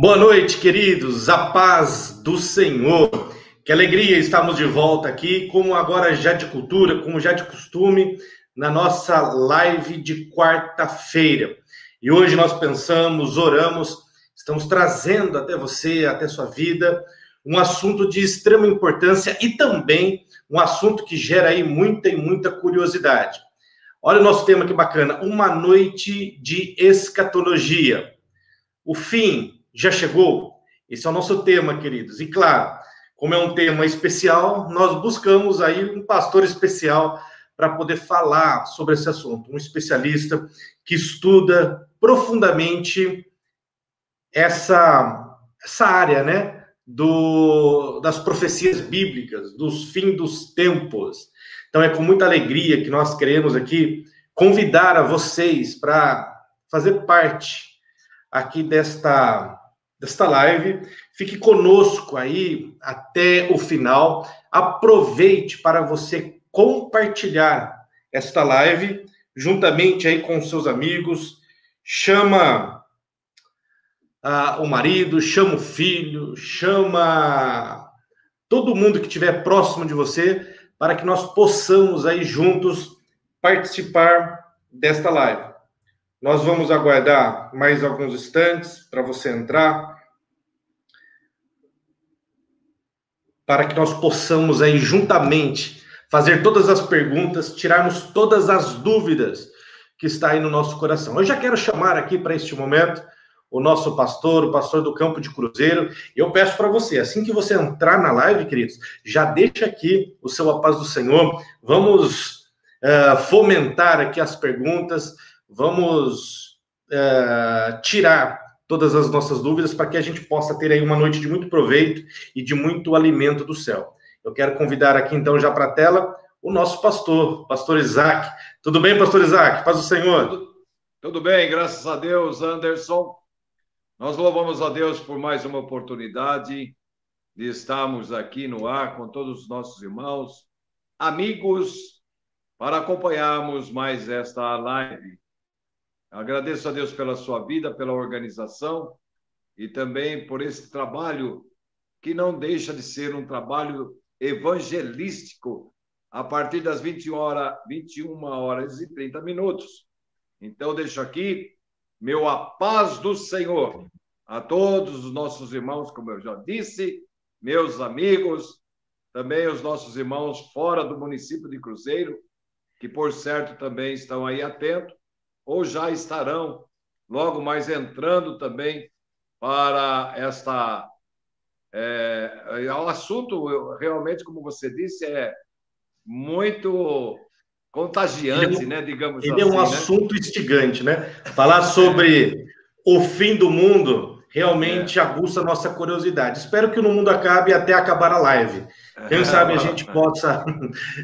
Boa noite, queridos, a paz do Senhor. Que alegria estarmos de volta aqui, como agora já de cultura, como já de costume, na nossa live de quarta-feira. E hoje nós pensamos, oramos, estamos trazendo até você, até sua vida, um assunto de extrema importância e também um assunto que gera aí muita e muita curiosidade. Olha o nosso tema que bacana, uma noite de escatologia. O fim já chegou? Esse é o nosso tema, queridos. E claro, como é um tema especial, nós buscamos aí um pastor especial para poder falar sobre esse assunto. Um especialista que estuda profundamente essa área, né? Das profecias bíblicas, dos fins dos tempos. Então é com muita alegria que nós queremos aqui convidar a vocês para fazer parte aqui desta live. Fique conosco aí até o final. Aproveite para você compartilhar esta live juntamente aí com seus amigos. Chama o marido, chama o filho, chama todo mundo que estiver próximo de você para que nós possamos aí juntos participar desta live. Nós vamos aguardar mais alguns instantes para você entrar, para que nós possamos aí juntamente fazer todas as perguntas, tirarmos todas as dúvidas que está aí no nosso coração. Eu já quero chamar aqui para este momento o nosso pastor, o pastor do Campo de Cruzeiro. Eu peço para você, assim que você entrar na live, queridos, já deixa aqui o seu A Paz do Senhor. Vamos fomentar aqui as perguntas, vamos tirar todas as nossas dúvidas para que a gente possa ter aí uma noite de muito proveito e de muito alimento do céu. Eu quero convidar aqui então já para a tela o nosso pastor Isaac. Tudo bem, pastor Isaac? Paz do Senhor. Tudo bem, graças a Deus, Anderson. Nós louvamos a Deus por mais uma oportunidade de estarmos aqui no ar com todos os nossos irmãos, amigos, para acompanharmos mais esta live. Agradeço a Deus pela sua vida, pela organização e também por esse trabalho que não deixa de ser um trabalho evangelístico a partir das 21 horas e 30 minutos. Então, deixo aqui meu A Paz do Senhor a todos os nossos irmãos, como eu já disse, meus amigos, também os nossos irmãos fora do município de Cruzeiro, que, por certo, também estão aí atentos, ou já estarão logo mais entrando também para esta... o assunto, realmente, como você disse, é muito contagiante, né? Digamos assim. Ele é um assunto instigante, né? Falar sobre o fim do mundo realmente aguça a nossa curiosidade. Espero que o mundo acabe até acabar a live. Quem sabe a gente possa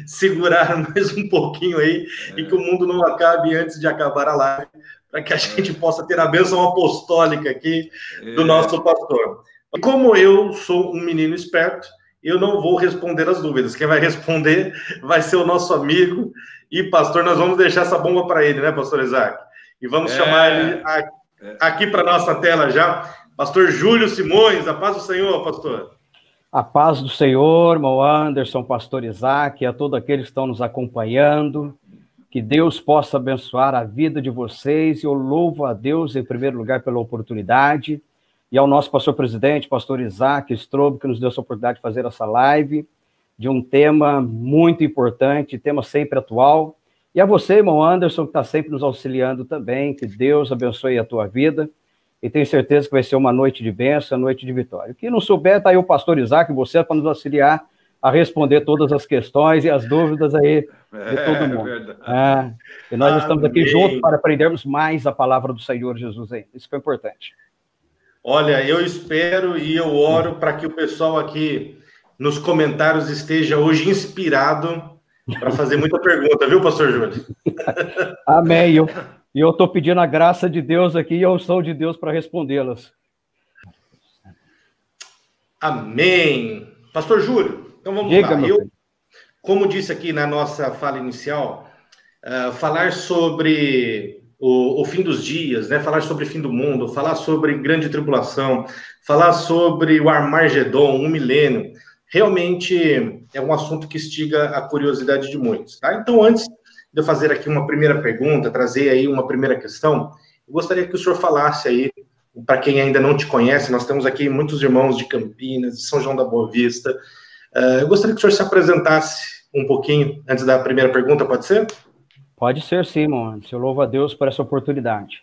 segurar mais um pouquinho aí e que o mundo não acabe antes de acabar a live, para que a gente possa ter a bênção apostólica aqui do nosso pastor. E como eu sou um menino esperto, eu não vou responder as dúvidas. Quem vai responder vai ser o nosso amigo e pastor. Nós vamos deixar essa bomba para ele, né, pastor Isaac? E vamos chamar ele aqui para nossa tela já. Pastor Júlio Simões, a paz do Senhor, pastor. A paz do Senhor, irmão Anderson, pastor Isaac, a todos aqueles que estão nos acompanhando. Que Deus possa abençoar a vida de vocês. Eu louvo a Deus, em primeiro lugar, pela oportunidade. E ao nosso pastor presidente, pastor Isaac Strobe, que nos deu essa oportunidade de fazer essa live, de um tema muito importante, tema sempre atual. E a você, irmão Anderson, que está sempre nos auxiliando também, que Deus abençoe a tua vida, e tenho certeza que vai ser uma noite de bênção, uma noite de vitória. Quem não souber, está aí o pastor Isaac, você, para nos auxiliar a responder todas as questões e as dúvidas aí de todo mundo. E nós estamos aqui juntos para aprendermos mais a palavra do Senhor Jesus aí. Isso foi importante. Olha, eu espero e eu oro para que o pessoal aqui nos comentários esteja hoje inspirado para fazer muita pergunta, viu, pastor Júlio? Amém. E eu estou pedindo a graça de Deus aqui e eu sou de Deus para respondê-las. Amém. Pastor Júlio, então vamos lá. Como disse aqui na nossa fala inicial, falar sobre o fim dos dias, né? Falar sobre o fim do mundo, falar sobre grande tribulação, falar sobre o Armagedon, um milênio, realmente é um assunto que instiga a curiosidade de muitos, tá? Então, antes de eu fazer aqui uma primeira pergunta, trazer aí uma primeira questão, eu gostaria que o senhor falasse aí, para quem ainda não te conhece, nós temos aqui muitos irmãos de Campinas, de São João da Boa Vista. Eu gostaria que o senhor se apresentasse um pouquinho antes da primeira pergunta, pode ser? Pode ser, sim, mano. Eu louvo a Deus por essa oportunidade.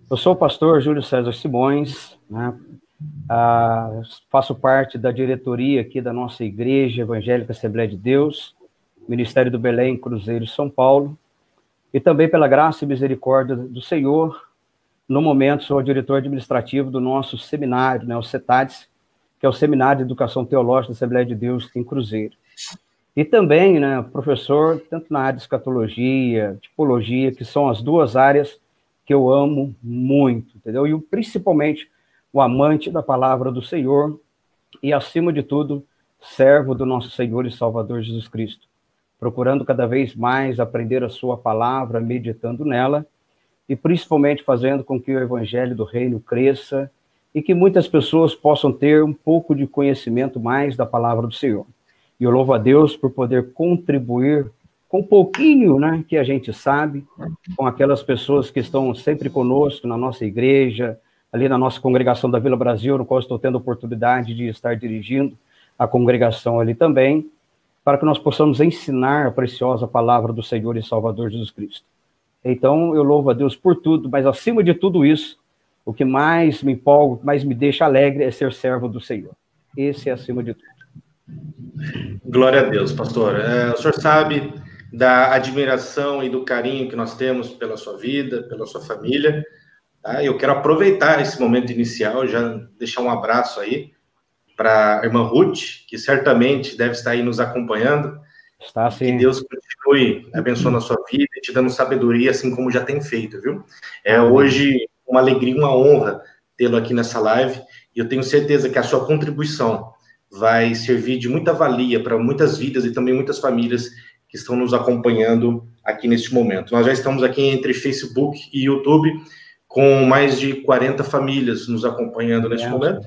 Eu sou o pastor Júlio César Simões, né? Faço parte da diretoria aqui da nossa Igreja Evangélica Assembleia de Deus, Ministério do Belém, Cruzeiro, São Paulo, e também pela graça e misericórdia do Senhor, no momento sou o diretor administrativo do nosso seminário, né, o CETADES, que é o Seminário de Educação Teológica da Assembleia de Deus em Cruzeiro. E também, né, professor, tanto na área de escatologia, tipologia, que são as duas áreas que eu amo muito, entendeu? E principalmente o amante da palavra do Senhor e, acima de tudo, servo do nosso Senhor e Salvador Jesus Cristo, procurando cada vez mais aprender a sua palavra, meditando nela, e principalmente fazendo com que o evangelho do reino cresça e que muitas pessoas possam ter um pouco de conhecimento mais da palavra do Senhor. E eu louvo a Deus por poder contribuir com um pouquinho, né, que a gente sabe, com aquelas pessoas que estão sempre conosco na nossa igreja, ali na nossa congregação da Vila Brasil, no qual estou tendo a oportunidade de estar dirigindo a congregação ali também, para que nós possamos ensinar a preciosa palavra do Senhor e Salvador Jesus Cristo. Então, eu louvo a Deus por tudo, mas acima de tudo isso, o que mais me empolga, mais me deixa alegre é ser servo do Senhor. Esse é acima de tudo. Glória a Deus, pastor. O senhor sabe da admiração e do carinho que nós temos pela sua vida, pela sua família. Tá? Eu quero aproveitar esse momento inicial, já deixar um abraço aí para a irmã Ruth, que certamente deve estar aí nos acompanhando. Está sim. Que Deus continue abençoando a sua vida e te dando sabedoria, assim como já tem feito, viu? Hoje uma alegria, uma honra tê-lo aqui nessa live, e eu tenho certeza que a sua contribuição vai servir de muita valia para muitas vidas e também muitas famílias que estão nos acompanhando aqui neste momento. Nós já estamos aqui entre Facebook e YouTube com mais de 40 famílias nos acompanhando neste momento.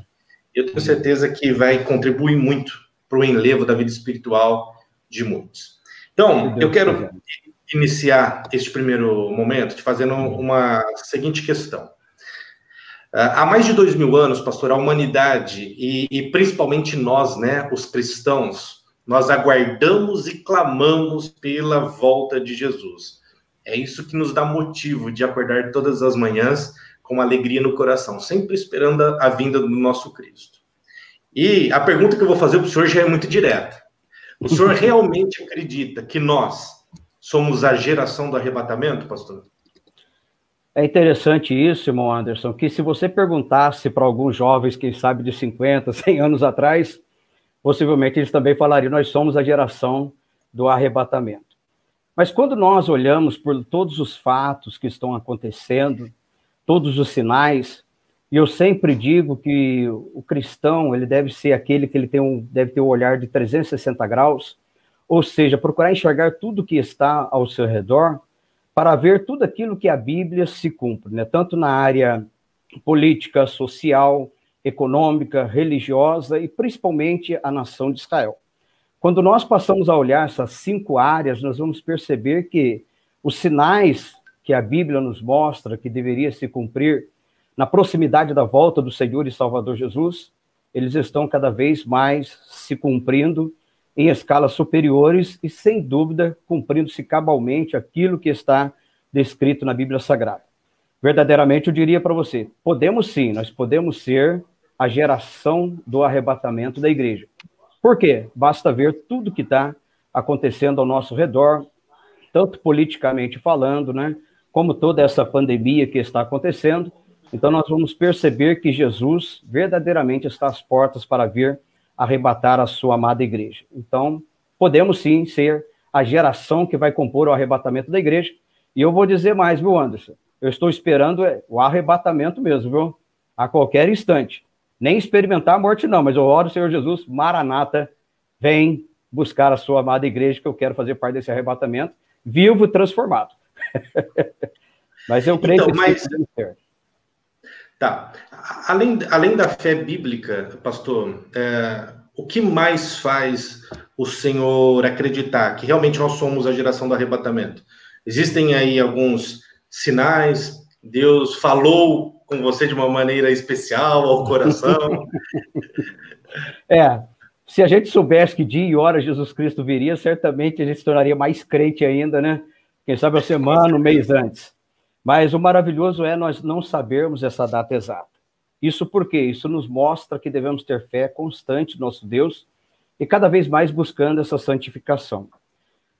Eu tenho certeza que vai contribuir muito para o enlevo da vida espiritual de muitos. Então, eu quero iniciar este primeiro momento te fazendo uma seguinte questão. Há mais de 2000 anos, pastor, a humanidade e principalmente nós, né, os cristãos, nós aguardamos e clamamos pela volta de Jesus. É isso que nos dá motivo de acordar todas as manhãs com alegria no coração, sempre esperando a vinda do nosso Cristo. E a pergunta que eu vou fazer para o senhor já é muito direta. O senhor realmente acredita que nós somos a geração do arrebatamento, pastor? É interessante isso, irmão Anderson, que se você perguntasse para alguns jovens, quem sabe de 50, 100 anos atrás, possivelmente eles também falariam, nós somos a geração do arrebatamento. Mas quando nós olhamos por todos os fatos que estão acontecendo, todos os sinais, e eu sempre digo que o cristão, ele deve ser aquele que deve ter um olhar de 360 graus, ou seja, procurar enxergar tudo que está ao seu redor, para ver tudo aquilo que a Bíblia se cumpre, né? Tanto na área política, social, econômica, religiosa e principalmente a nação de Israel. Quando nós passamos a olhar essas 5 áreas, nós vamos perceber que os sinais que a Bíblia nos mostra que deveria se cumprir na proximidade da volta do Senhor e Salvador Jesus, eles estão cada vez mais se cumprindo em escalas superiores e, sem dúvida, cumprindo-se cabalmente aquilo que está descrito na Bíblia Sagrada. Verdadeiramente, eu diria para você, podemos sim, nós podemos ser a geração do arrebatamento da igreja. Por quê? Basta ver tudo que está acontecendo ao nosso redor, tanto politicamente falando, né, como toda essa pandemia que está acontecendo. Então, nós vamos perceber que Jesus verdadeiramente está às portas para vir arrebatar a sua amada igreja. Então, podemos sim ser a geração que vai compor o arrebatamento da igreja. E eu vou dizer mais, viu, Anderson? Eu estou esperando o arrebatamento mesmo, viu? A qualquer instante. Nem experimentar a morte não, mas eu oro, Senhor Jesus, Maranata, vem buscar a sua amada igreja, que eu quero fazer parte desse arrebatamento, vivo e transformado. Mas eu creio Então, que mas sim, deve ser. tá. Além da fé bíblica, pastor, o que mais faz o senhor acreditar que realmente nós somos a geração do arrebatamento? Existem aí alguns sinais? Deus falou com você de uma maneira especial ao coração? Se a gente soubesse que dia e hora Jesus Cristo viria, certamente a gente se tornaria mais crente ainda, né? Quem sabe uma semana, um mês antes. Mas o maravilhoso é nós não sabermos essa data exata. Isso por quê? Isso nos mostra que devemos ter fé constante no nosso Deus e cada vez mais buscando essa santificação.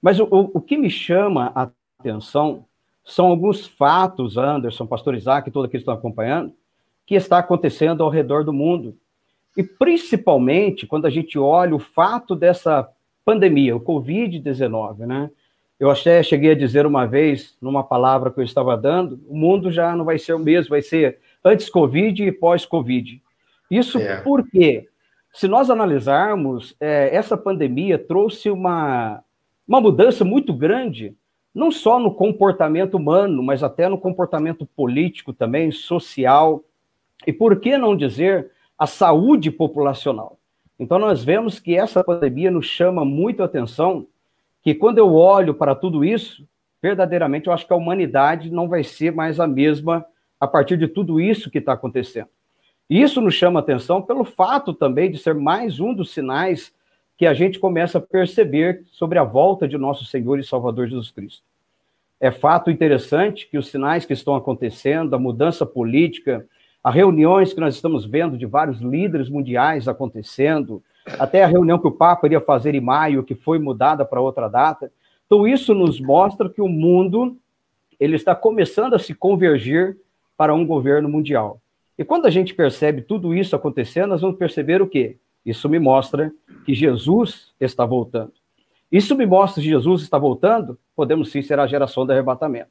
Mas o que me chama a atenção são alguns fatos, Anderson, pastor Isaac e todos aqueles que estão acompanhando, que está acontecendo ao redor do mundo. E principalmente quando a gente olha o fato dessa pandemia, o Covid-19, né? Eu até cheguei a dizer uma vez, numa palavra que eu estava dando, o mundo já não vai ser o mesmo, vai ser antes Covid e pós-Covid. Isso porque, se nós analisarmos, essa pandemia trouxe uma mudança muito grande, não só no comportamento humano, mas até no comportamento político também, social, e por que não dizer a saúde populacional. Então, nós vemos que essa pandemia nos chama muito a atenção, que quando eu olho para tudo isso, verdadeiramente eu acho que a humanidade não vai ser mais a mesma a partir de tudo isso que está acontecendo. E isso nos chama a atenção pelo fato também de ser mais um dos sinais que a gente começa a perceber sobre a volta de nosso Senhor e Salvador Jesus Cristo. É fato interessante que os sinais que estão acontecendo, a mudança política, as reuniões que nós estamos vendo de vários líderes mundiais acontecendo, até a reunião que o Papa iria fazer em maio, que foi mudada para outra data. Então, isso nos mostra que o mundo ele está começando a se convergir para um governo mundial. E quando a gente percebe tudo isso acontecendo, nós vamos perceber o quê? Isso me mostra que Jesus está voltando. Isso me mostra que Jesus está voltando, podemos sim ser a geração do arrebatamento.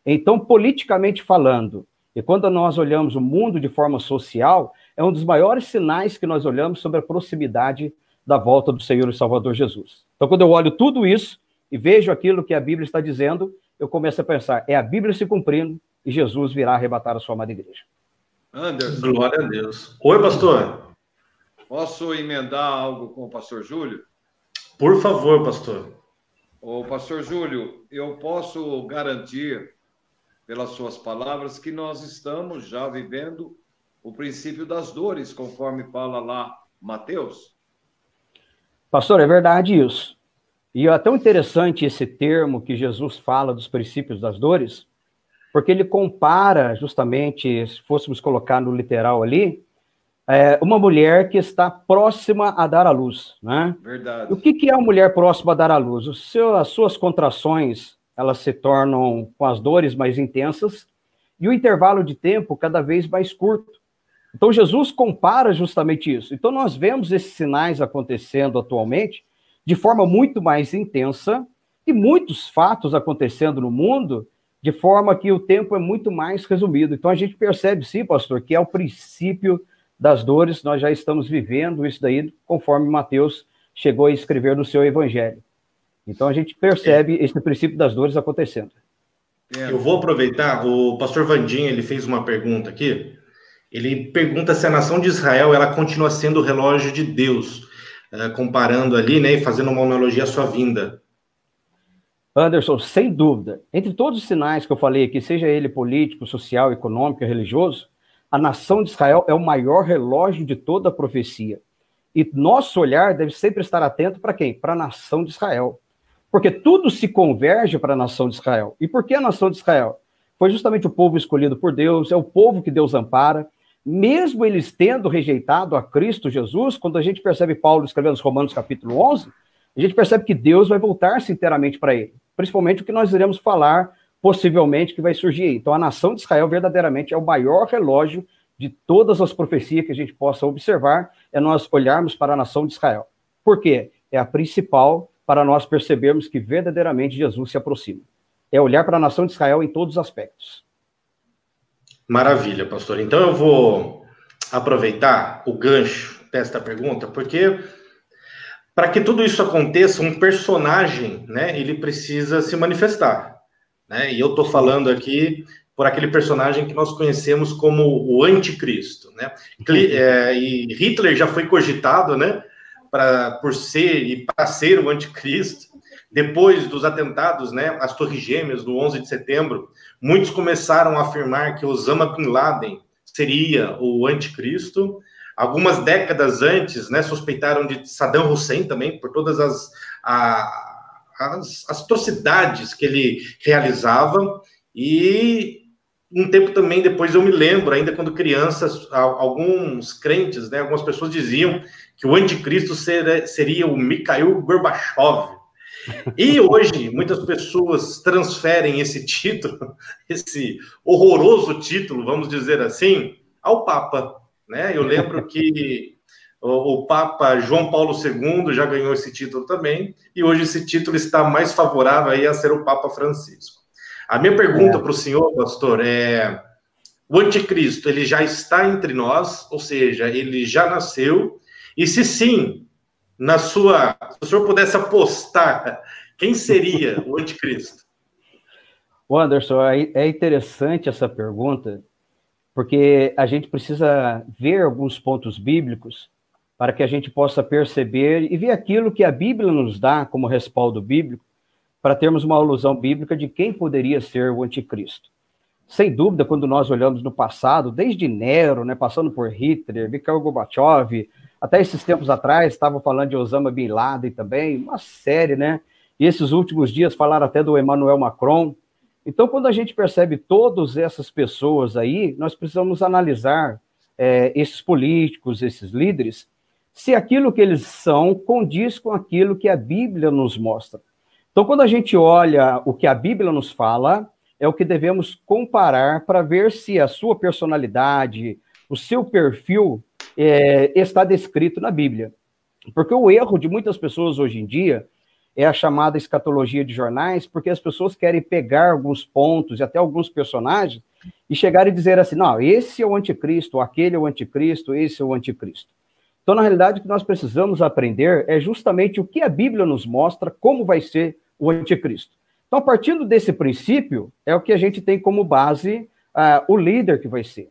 Então, politicamente falando, e quando nós olhamos o mundo de forma social, é um dos maiores sinais que nós olhamos sobre a proximidade da volta do Senhor e Salvador Jesus. Então, quando eu olho tudo isso e vejo aquilo que a Bíblia está dizendo, eu começo a pensar, é a Bíblia se cumprindo e Jesus virá arrebatar a sua amada igreja. Anderson. Glória a Deus. Oi, pastor. Posso emendar algo com o pastor Júlio? Por favor, pastor. Ô, pastor Júlio, eu posso garantir, pelas suas palavras, que nós estamos já vivendo o princípio das dores, conforme fala lá Mateus. Pastor, é verdade isso. E é tão interessante esse termo que Jesus fala dos princípios das dores, porque ele compara justamente, se fôssemos colocar no literal ali, uma mulher que está próxima a dar à luz, né? Verdade. O que é uma mulher próxima a dar à luz? As suas contrações, elas se tornam com as dores mais intensas e o intervalo de tempo cada vez mais curto. Então, Jesus compara justamente isso. Então, nós vemos esses sinais acontecendo atualmente de forma muito mais intensa e muitos fatos acontecendo no mundo de forma que o tempo é muito mais resumido. Então, a gente percebe, sim, pastor, que é o princípio das dores, nós já estamos vivendo isso daí, conforme Mateus chegou a escrever no seu evangelho. Então, a gente percebe esse princípio das dores acontecendo. Eu vou aproveitar, o pastor Vandinho, ele fez uma pergunta aqui, ele pergunta se a nação de Israel, ela continua sendo o relógio de Deus, comparando ali, né, e fazendo uma analogia à sua vinda. Anderson, sem dúvida, entre todos os sinais que eu falei aqui, seja ele político, social, econômico e religioso, a nação de Israel é o maior relógio de toda a profecia. E nosso olhar deve sempre estar atento para quem? Para a nação de Israel. Porque tudo se converge para a nação de Israel. E por que a nação de Israel? Foi justamente o povo escolhido por Deus, é o povo que Deus ampara. Mesmo eles tendo rejeitado a Cristo Jesus, quando a gente percebe Paulo escrevendo nos Romanos capítulo 11, a gente percebe que Deus vai voltar-se inteiramente para ele. Principalmente o que nós iremos falar, possivelmente, que vai surgir aí. Então, a nação de Israel verdadeiramente é o maior relógio de todas as profecias que a gente possa observar, é nós olharmos para a nação de Israel. Por quê? É a principal para nós percebermos que verdadeiramente Jesus se aproxima. É olhar para a nação de Israel em todos os aspectos. Maravilha, pastor. Então eu vou aproveitar o gancho desta pergunta, porque para que tudo isso aconteça, um personagem, né, ele precisa se manifestar, né? E eu estou falando aqui por aquele personagem que nós conhecemos como o anticristo, né? E Hitler já foi cogitado, né, para ser o anticristo. Depois dos atentados, né, às Torres Gêmeas, do 11 de setembro, muitos começaram a afirmar que Osama Bin Laden seria o anticristo. Algumas décadas antes, né, suspeitaram de Saddam Hussein também, por todas as atrocidades que ele realizava. E um tempo também depois, eu me lembro, ainda quando crianças, alguns crentes, né, algumas pessoas diziam que o anticristo seria o Mikhail Gorbachev. E hoje, muitas pessoas transferem esse título, esse horroroso título, vamos dizer assim, ao Papa, né? Eu lembro que o Papa João Paulo II já ganhou esse título também, e hoje esse título está mais favorável aí a ser o Papa Francisco. A minha pergunta para o senhor, pastor, o anticristo, ele já está entre nós, ou seja, ele já nasceu, e se sim, se o senhor pudesse apostar, quem seria o anticristo? Anderson, é interessante essa pergunta, porque a gente precisa ver alguns pontos bíblicos para que a gente possa perceber e ver aquilo que a Bíblia nos dá como respaldo bíblico, para termos uma alusão bíblica de quem poderia ser o anticristo. Sem dúvida, quando nós olhamos no passado, desde Nero, né, passando por Hitler, Mikhail Gorbachev, até esses tempos atrás, estavam falando de Osama Bin Laden também, uma série, né? E esses últimos dias falaram até do Emmanuel Macron. Então, quando a gente percebe todas essas pessoas aí, nós precisamos analisar esses políticos, esses líderes, se aquilo que eles são condiz com aquilo que a Bíblia nos mostra. Então, quando a gente olha o que a Bíblia nos fala, é o que devemos comparar para ver se a sua personalidade, o seu perfil está descrito na Bíblia. Porque o erro de muitas pessoas hoje em dia é a chamada escatologia de jornais, porque as pessoas querem pegar alguns pontos e até alguns personagens e chegar e dizer assim, não, esse é o anticristo, aquele é o anticristo, esse é o anticristo. Então, na realidade, o que nós precisamos aprender é justamente o que a Bíblia nos mostra, como vai ser o anticristo. Então, partindo desse princípio, é o que a gente tem como base o líder que vai ser.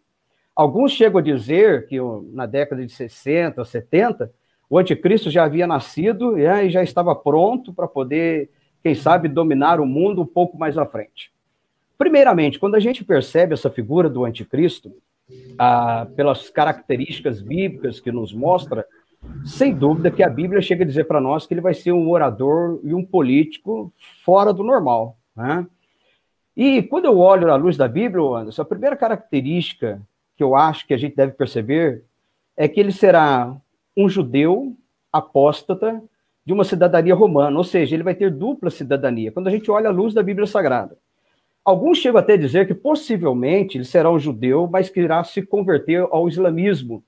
Alguns chegam a dizer que na década de 60, 70, o anticristo já havia nascido e já estava pronto para poder, quem sabe, dominar o mundo um pouco mais à frente. Primeiramente, quando a gente percebe essa figura do anticristo, pelas características bíblicas que nos mostra, sem dúvida que a Bíblia chega a dizer para nós que ele vai ser um orador e um político fora do normal, né? E quando eu olho à luz da Bíblia, Anderson, a primeira característica que eu acho que a gente deve perceber é que ele será um judeu apóstata de uma cidadania romana, ou seja, ele vai ter dupla cidadania, quando a gente olha à luz da Bíblia Sagrada. Alguns chegam até a dizer que possivelmente ele será um judeu, mas que irá se converter ao islamismo.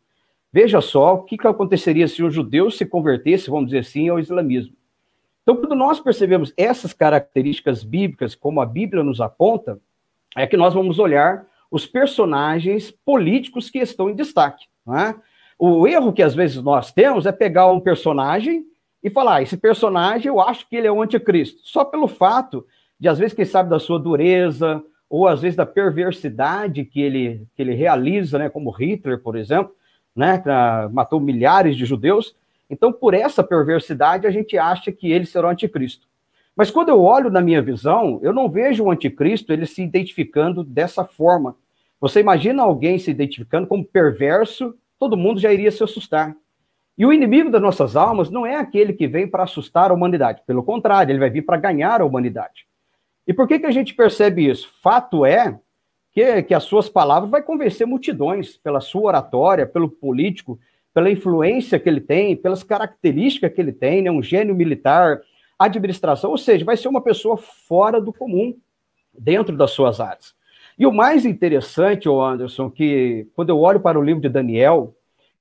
Veja só o que aconteceria se um judeu se convertesse, vamos dizer assim, ao islamismo. Então, quando nós percebemos essas características bíblicas, como a Bíblia nos aponta, é que nós vamos olhar os personagens políticos que estão em destaque, né? O erro que às vezes nós temos é pegar um personagem e falar, esse personagem eu acho que ele é o anticristo, só pelo fato de, às vezes, quem sabe da sua dureza, ou às vezes da perversidade que ele realiza, né, como Hitler, por exemplo, né, que matou milhares de judeus. Então, por essa perversidade, a gente acha que ele será o anticristo. Mas quando eu olho na minha visão, eu não vejo o anticristo ele se identificando dessa forma. Você imagina alguém se identificando como perverso, todo mundo já iria se assustar. E o inimigo das nossas almas não é aquele que vem para assustar a humanidade. Pelo contrário, ele vai vir para ganhar a humanidade. E por que a gente percebe isso? Fato é que as suas palavras vai convencer multidões pela sua oratória, pelo político, pela influência que ele tem, pelas características que ele tem, né? Um gênio militar, administração, ou seja, vai ser uma pessoa fora do comum, dentro das suas áreas. E o mais interessante, Anderson, que quando eu olho para o livro de Daniel,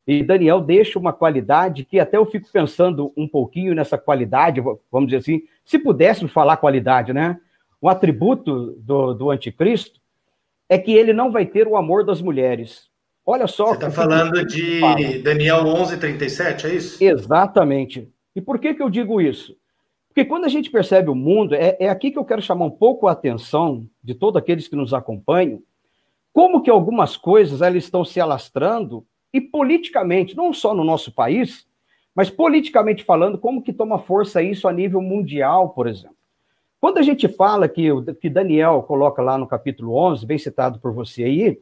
e Daniel deixa uma qualidade que até eu fico pensando um pouquinho nessa qualidade, vamos dizer assim, se pudéssemos falar qualidade, né? Um atributo do anticristo é que ele não vai ter o amor das mulheres. Olha só... Você está falando de Daniel 11:37, é isso? Exatamente. E por que eu digo isso? Porque quando a gente percebe o mundo, é aqui que eu quero chamar um pouco a atenção de todos aqueles que nos acompanham, como que algumas coisas elas estão se alastrando, e politicamente, não só no nosso país, mas politicamente falando, como que toma força isso a nível mundial, por exemplo. Quando a gente fala que Daniel coloca lá no capítulo 11, bem citado por você aí,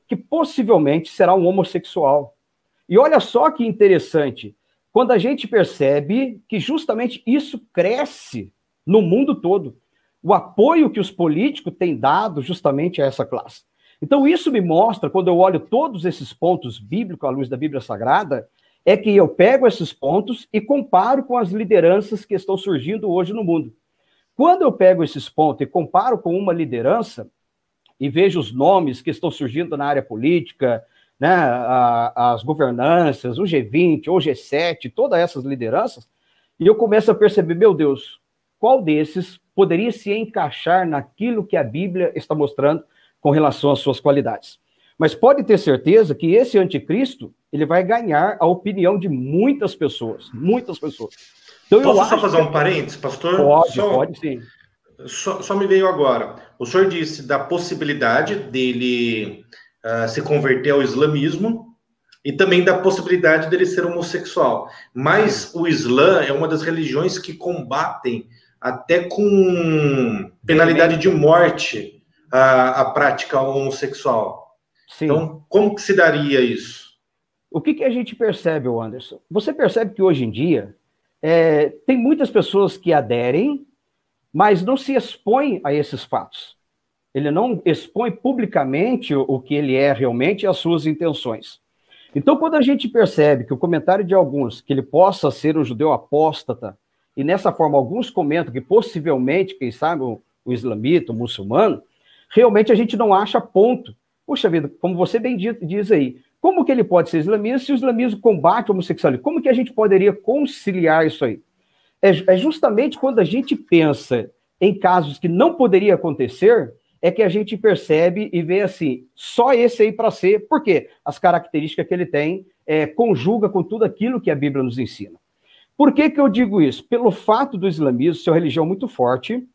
que possivelmente será um homossexual. E olha só que interessante, quando a gente percebe que justamente isso cresce no mundo todo, o apoio que os políticos têm dado justamente a essa classe. Então isso me mostra, quando eu olho todos esses pontos bíblicos à luz da Bíblia Sagrada, é que eu pego esses pontos e comparo com as lideranças que estão surgindo hoje no mundo. Quando eu pego esses pontos e comparo com uma liderança, e vejo os nomes que estão surgindo na área política, né, as governanças, o G20, o G7, todas essas lideranças, e eu começo a perceber, meu Deus, qual desses poderia se encaixar naquilo que a Bíblia está mostrando com relação às suas qualidades. Mas pode ter certeza que esse anticristo, ele vai ganhar a opinião de muitas pessoas, muitas pessoas. Então, Posso só fazer um parênteses, pastor? Pode sim. Só me veio agora. O senhor disse da possibilidade dele se converter ao islamismo e também da possibilidade dele ser homossexual. Mas o Islã é uma das religiões que combatem até com penalidade de morte a prática homossexual. Sim. Então, como que se daria isso? O que a gente percebe, Anderson? Você percebe que hoje em dia tem muitas pessoas que aderem, mas não se expõe a esses fatos. Ele não expõe publicamente o que ele é realmente e as suas intenções. Então, quando a gente percebe que o comentário de alguns, que ele possa ser um judeu apóstata, e nessa forma alguns comentam que possivelmente, quem sabe, o islamita, o muçulmano, realmente a gente não acha ponto. Puxa vida, como você bem diz aí, como que ele pode ser islamista se o islamismo combate o homossexualismo? Como que a gente poderia conciliar isso aí? É justamente quando a gente pensa em casos que não poderia acontecer, é que a gente percebe e vê assim, só esse aí para ser, porque as características que ele tem conjuga com tudo aquilo que a Bíblia nos ensina. Por que eu digo isso? Pelo fato do islamismo ser uma religião muito forte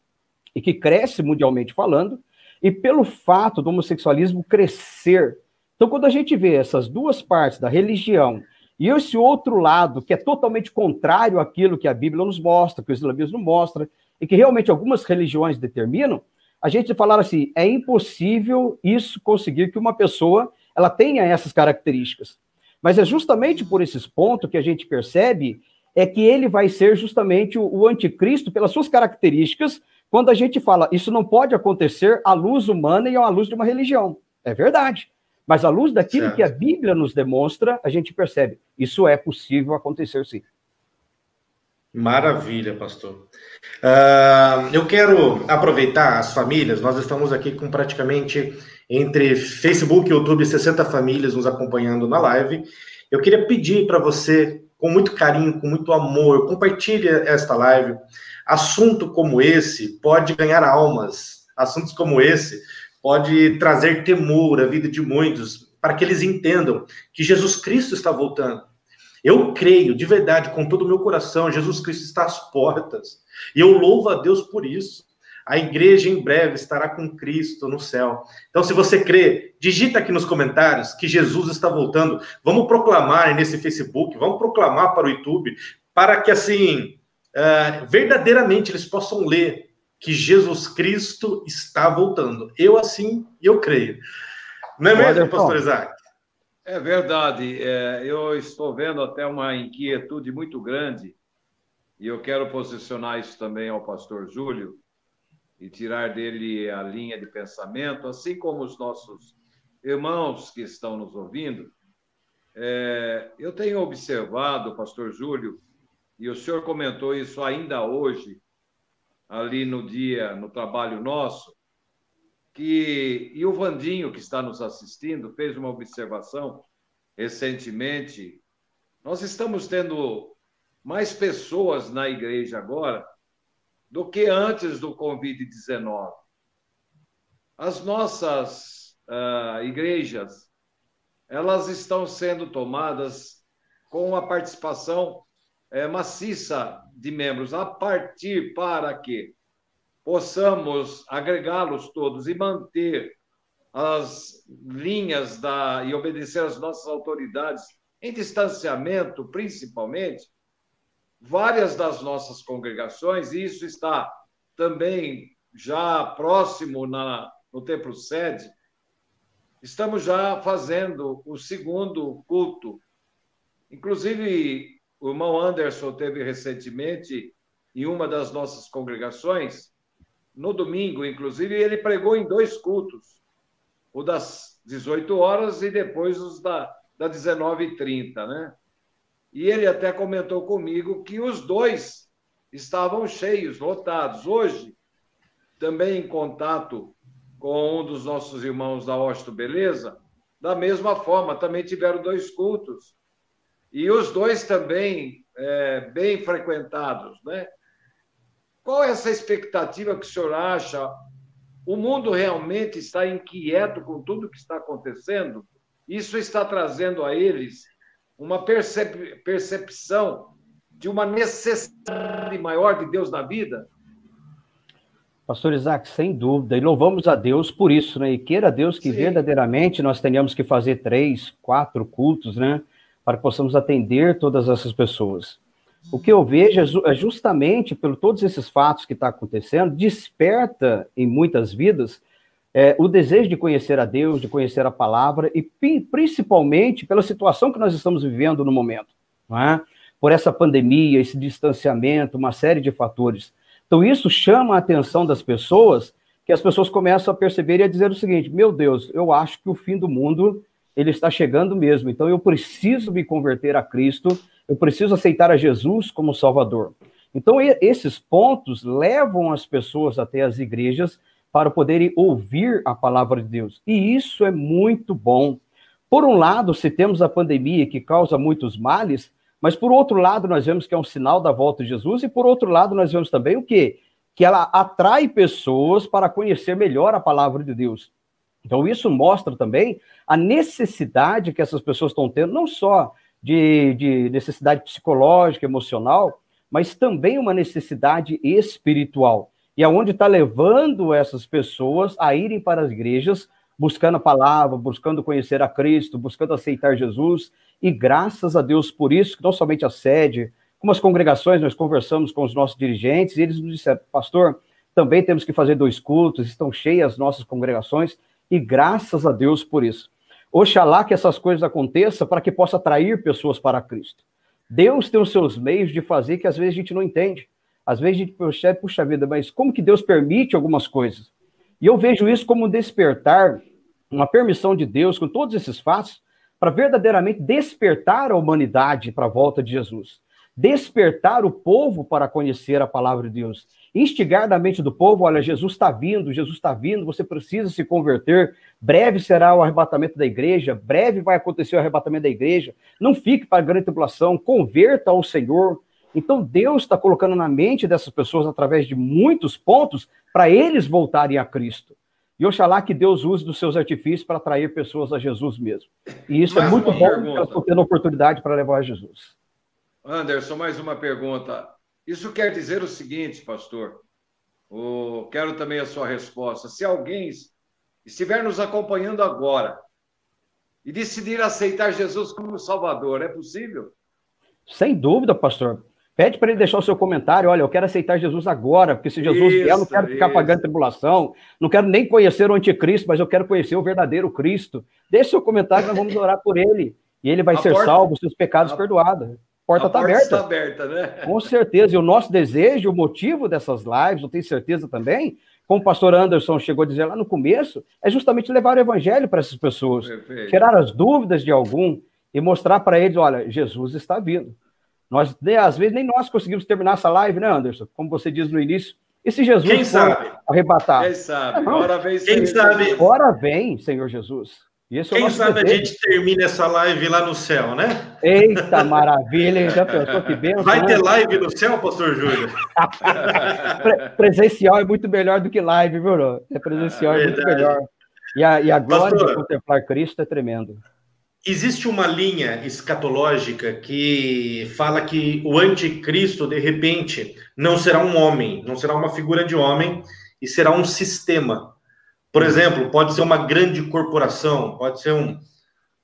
e que cresce mundialmente falando, e pelo fato do homossexualismo crescer. Então, quando a gente vê essas duas partes da religião e esse outro lado, que é totalmente contrário àquilo que a Bíblia nos mostra, que o islamismo mostra, e que realmente algumas religiões determinam, a gente falar assim, é impossível isso conseguir que uma pessoa ela tenha essas características. Mas é justamente por esses pontos que a gente percebe que ele vai ser justamente o anticristo pelas suas características, quando a gente fala, isso não pode acontecer à luz humana e à luz de uma religião. É verdade. Mas à luz daquilo que a Bíblia nos demonstra, a gente percebe, isso é possível acontecer sim. Maravilha, pastor. Eu quero aproveitar as famílias, nós estamos aqui com praticamente entre Facebook e YouTube 60 famílias nos acompanhando na live. Eu queria pedir para você, com muito carinho, com muito amor, compartilhe esta live. Assunto como esse pode ganhar almas, assuntos como esse pode trazer temor à vida de muitos, para que eles entendam que Jesus Cristo está voltando. Eu creio, de verdade, com todo o meu coração, Jesus Cristo está às portas. E eu louvo a Deus por isso. A igreja em breve estará com Cristo no céu. Então, se você crê, digita aqui nos comentários que Jesus está voltando. Vamos proclamar nesse Facebook, vamos proclamar para o YouTube, para que, assim, verdadeiramente eles possam ler que Jesus Cristo está voltando. Eu, assim, eu creio. Não é mesmo, pastor Isaac? É verdade. Eu estou vendo até uma inquietude muito grande, e eu quero posicionar isso também ao pastor Júlio e tirar dele a linha de pensamento, assim como os nossos irmãos que estão nos ouvindo. Eu tenho observado, pastor Júlio, e o senhor comentou isso ainda hoje, ali no trabalho nosso, e o Vandinho, que está nos assistindo, fez uma observação recentemente. Nós estamos tendo mais pessoas na igreja agora do que antes do Covid-19. As nossas igrejas, elas estão sendo tomadas com a participação maciça de membros, a partir para que possamos agregá-los todos e manter as linhas e obedecer às nossas autoridades em distanciamento, principalmente, várias das nossas congregações, e isso está também já próximo no templo sede, estamos já fazendo o segundo culto. Inclusive, o irmão Anderson teve recentemente em uma das nossas congregações, no domingo, inclusive, ele pregou em 2 cultos, o das 18 horas e depois os da 19h30, né? E ele até comentou comigo que os 2 estavam cheios, lotados. Hoje, também em contato com um dos nossos irmãos da Washington Beleza, da mesma forma, também tiveram 2 cultos. E os 2 também bem frequentados, né? Qual é essa expectativa que o senhor acha? O mundo realmente está inquieto com tudo que está acontecendo? Isso está trazendo a eles uma percepção de uma necessidade maior de Deus na vida? Pastor Isaac, sem dúvida, e louvamos a Deus por isso, né? E queira Deus que verdadeiramente nós tenhamos que fazer 3, 4 cultos, né? Para que possamos atender todas essas pessoas. O que eu vejo é justamente por todos esses fatos que estão acontecendo, desperta em muitas vidas o desejo de conhecer a Deus, de conhecer a palavra, e principalmente pela situação que nós estamos vivendo no momento, não é? Por essa pandemia, esse distanciamento, uma série de fatores. Então, isso chama a atenção das pessoas, que as pessoas começam a perceber e a dizer o seguinte: meu Deus, eu acho que o fim do mundo ele está chegando mesmo, então eu preciso me converter a Cristo, eu preciso aceitar a Jesus como Salvador. Então, esses pontos levam as pessoas até as igrejas para poderem ouvir a palavra de Deus. E isso é muito bom. Por um lado, se temos a pandemia que causa muitos males, mas por outro lado, nós vemos que é um sinal da volta de Jesus, e por outro lado, nós vemos também o quê? Que ela atrai pessoas para conhecer melhor a palavra de Deus. Então, isso mostra também a necessidade que essas pessoas estão tendo, não só de necessidade psicológica, emocional, mas também uma necessidade espiritual. E aonde está levando essas pessoas a irem para as igrejas, buscando a palavra, buscando conhecer a Cristo, buscando aceitar Jesus, e graças a Deus por isso, que não somente a sede, como as congregações, nós conversamos com os nossos dirigentes, e eles nos disseram: pastor, também temos que fazer 2 cultos, estão cheias as nossas congregações, e graças a Deus por isso. Oxalá que essas coisas aconteçam para que possa atrair pessoas para Cristo. Deus tem os seus meios de fazer que às vezes a gente não entende. Às vezes a gente percebe, puxa vida, mas como que Deus permite algumas coisas? E eu vejo isso como um despertar, uma permissão de Deus com todos esses fatos, para verdadeiramente despertar a humanidade para a volta de Jesus. Despertar o povo para conhecer a palavra de Deus. Instigar na mente do povo: olha, Jesus está vindo, você precisa se converter, breve será o arrebatamento da igreja, breve vai acontecer o arrebatamento da igreja, não fique para a grande tribulação, converta ao Senhor. Então, Deus está colocando na mente dessas pessoas, através de muitos pontos, para eles voltarem a Cristo. E oxalá que Deus use dos seus artifícios para atrair pessoas a Jesus mesmo. E isso é muito bom, porque elas estão tendo oportunidade para levar a Jesus. Anderson, mais uma pergunta. Isso quer dizer o seguinte, pastor, quero também a sua resposta. Se alguém estiver nos acompanhando agora e decidir aceitar Jesus como Salvador, é possível? Sem dúvida, pastor. Pede para ele deixar o seu comentário: olha, eu quero aceitar Jesus agora, porque se Jesus vier, eu não quero ficar pagando tribulação, não quero nem conhecer o anticristo, mas eu quero conhecer o verdadeiro Cristo. Deixe seu comentário, nós vamos orar por ele, e ele vai ser salvo, seus pecados perdoados. A porta está aberta. Está aberta, né? Com certeza, e o nosso desejo, o motivo dessas lives, eu tenho certeza também, como o pastor Anderson chegou a dizer lá no começo, é justamente levar o evangelho para essas pessoas, tirar as dúvidas de algum e mostrar para eles: olha, Jesus está vindo. Nós, às vezes, nem nós conseguimos terminar essa live, né, Anderson? Como você diz no início. E se Jesus for arrebatar? Quem sabe? Ora vem, Quem sabe? Ora vem, Senhor Jesus. E esse Quem sabe desejo. A gente termina essa live lá no céu, né? Eita, maravilha! Já pensou que benção? Vai ter live no céu, pastor Júlio? Presencial é muito melhor do que live, viu? Presencial é muito melhor. E a glória de contemplar Cristo é tremendo. Existe uma linha escatológica que fala que o anticristo, de repente, não será um homem, não será uma figura de homem, e será um sistema. Por exemplo, pode ser uma grande corporação, pode ser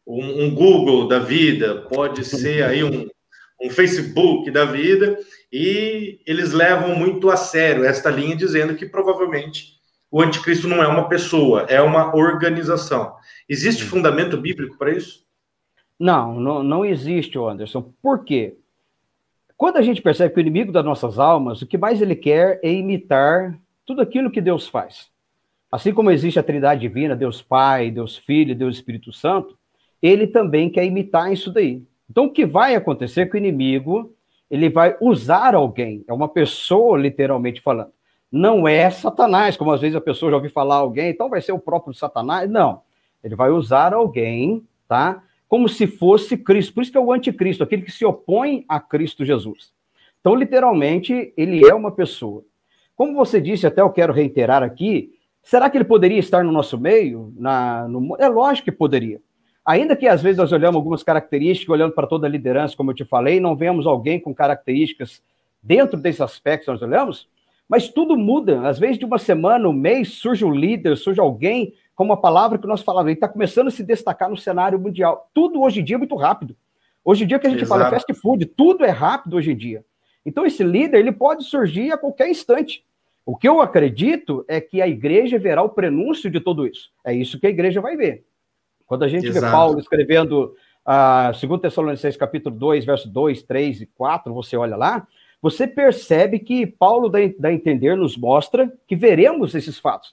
um Google da vida, pode ser aí um Facebook da vida, e eles levam muito a sério esta linha, dizendo que provavelmente o anticristo não é uma pessoa, é uma organização. Existe fundamento bíblico para isso? Não existe, Anderson. Por quê? Quando a gente percebe que o inimigo das nossas almas, o que mais ele quer é imitar tudo aquilo que Deus faz. Assim como existe a Trindade Divina, Deus Pai, Deus Filho, Deus Espírito Santo, ele também quer imitar isso daí. Então, o que vai acontecer é que o inimigo, ele vai usar alguém, é uma pessoa, literalmente falando. Não é Satanás, como às vezes a pessoa já ouviu falar alguém, então vai ser o próprio Satanás. Não, ele vai usar alguém, tá? Como se fosse Cristo. Por isso que é o anticristo, aquele que se opõe a Cristo Jesus. Então, literalmente, ele é uma pessoa. Como você disse, até eu quero reiterar aqui, será que ele poderia estar no nosso meio? É lógico que poderia. Ainda que às vezes nós olhamos algumas características, olhando para toda a liderança, como eu te falei, não vemos alguém com características dentro desses aspectos que nós olhamos, mas tudo muda. Às vezes, de uma semana, um mês, surge um líder, surge alguém com uma palavra que nós falamos. Ele está começando a se destacar no cenário mundial. Tudo hoje em dia é muito rápido. Hoje em dia que a gente fala fast food, tudo é rápido hoje em dia. Então, esse líder, ele pode surgir a qualquer instante. O que eu acredito é que a igreja verá o prenúncio de tudo isso. É isso que a igreja vai ver. Quando a gente vê Paulo escrevendo 2 Tessalonicenses capítulo 2, verso 2, 3 e 4, você olha lá, você percebe que Paulo dá a entender, nos mostra que veremos esses fatos.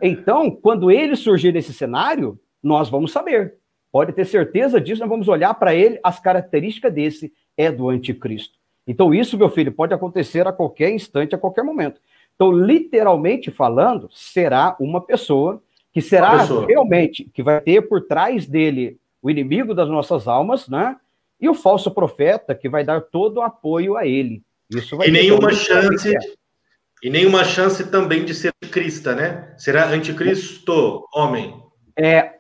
Então, quando ele surgir nesse cenário, nós vamos saber. Pode ter certeza disso, nós vamos olhar para ele, as características desse é do anticristo. Então, isso, meu filho, pode acontecer a qualquer instante, a qualquer momento. Então, literalmente falando, será uma pessoa que será realmente, que vai ter por trás dele o inimigo das nossas almas, né? E o falso profeta, que vai dar todo o apoio a ele. Isso vai E nenhuma chance também de ser anticrista, né? Será anticristo, homem.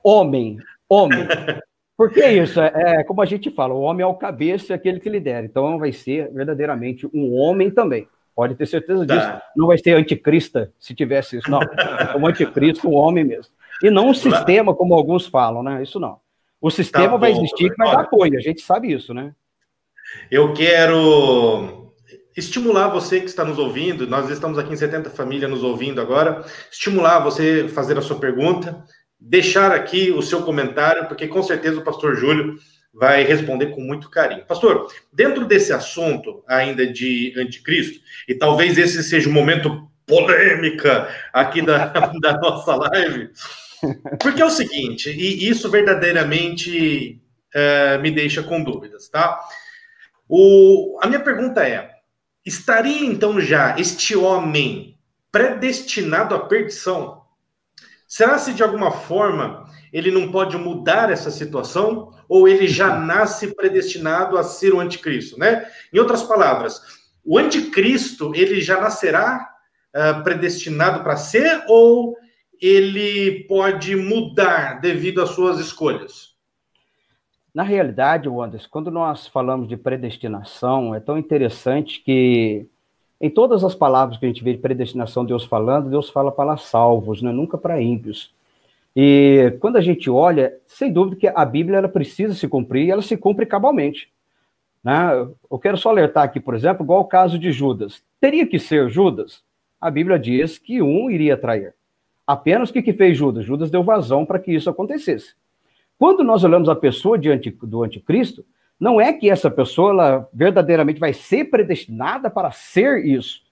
Homem. Por que isso? Como a gente fala, o homem é o cabeça e aquele que lidera. Então vai ser verdadeiramente um homem também. Pode ter certeza disso. Não vai ser anticrista se tivesse isso, não. É um anticristo, um homem mesmo. E não um sistema, como alguns falam, né? Isso não. O sistema vai existir e vai dar apoio. A gente sabe isso, né? Eu quero estimular você que está nos ouvindo. Nós estamos aqui em 70 famílias nos ouvindo agora. Estimular você a fazer a sua pergunta. Deixar aqui o seu comentário, porque com certeza o pastor Júlio vai responder com muito carinho. Pastor, dentro desse assunto ainda de anticristo, e talvez esse seja o momento polêmica aqui da nossa live, porque é o seguinte, e isso verdadeiramente me deixa com dúvidas, tá? A minha pergunta é, estaria então já este homem predestinado à perdição? Será se de alguma forma ele não pode mudar essa situação, ou ele já nasce predestinado a ser o anticristo, né? Em outras palavras, o anticristo, ele já nascerá predestinado para ser, ou ele pode mudar devido às suas escolhas? Na realidade, Anderson, quando nós falamos de predestinação, é tão interessante que em todas as palavras que a gente vê de predestinação, Deus falando, Deus fala para salvos, né? Nunca para ímpios. E quando a gente olha, sem dúvida que a Bíblia ela precisa se cumprir, e ela se cumpre cabalmente. Né? Eu quero só alertar aqui, por exemplo, igual o caso de Judas. Teria que ser Judas? A Bíblia diz que um iria trair. Apenas o que fez Judas? Judas deu vazão para que isso acontecesse. Quando nós olhamos a pessoa do anticristo, não é que essa pessoa ela verdadeiramente vai ser predestinada para ser isso.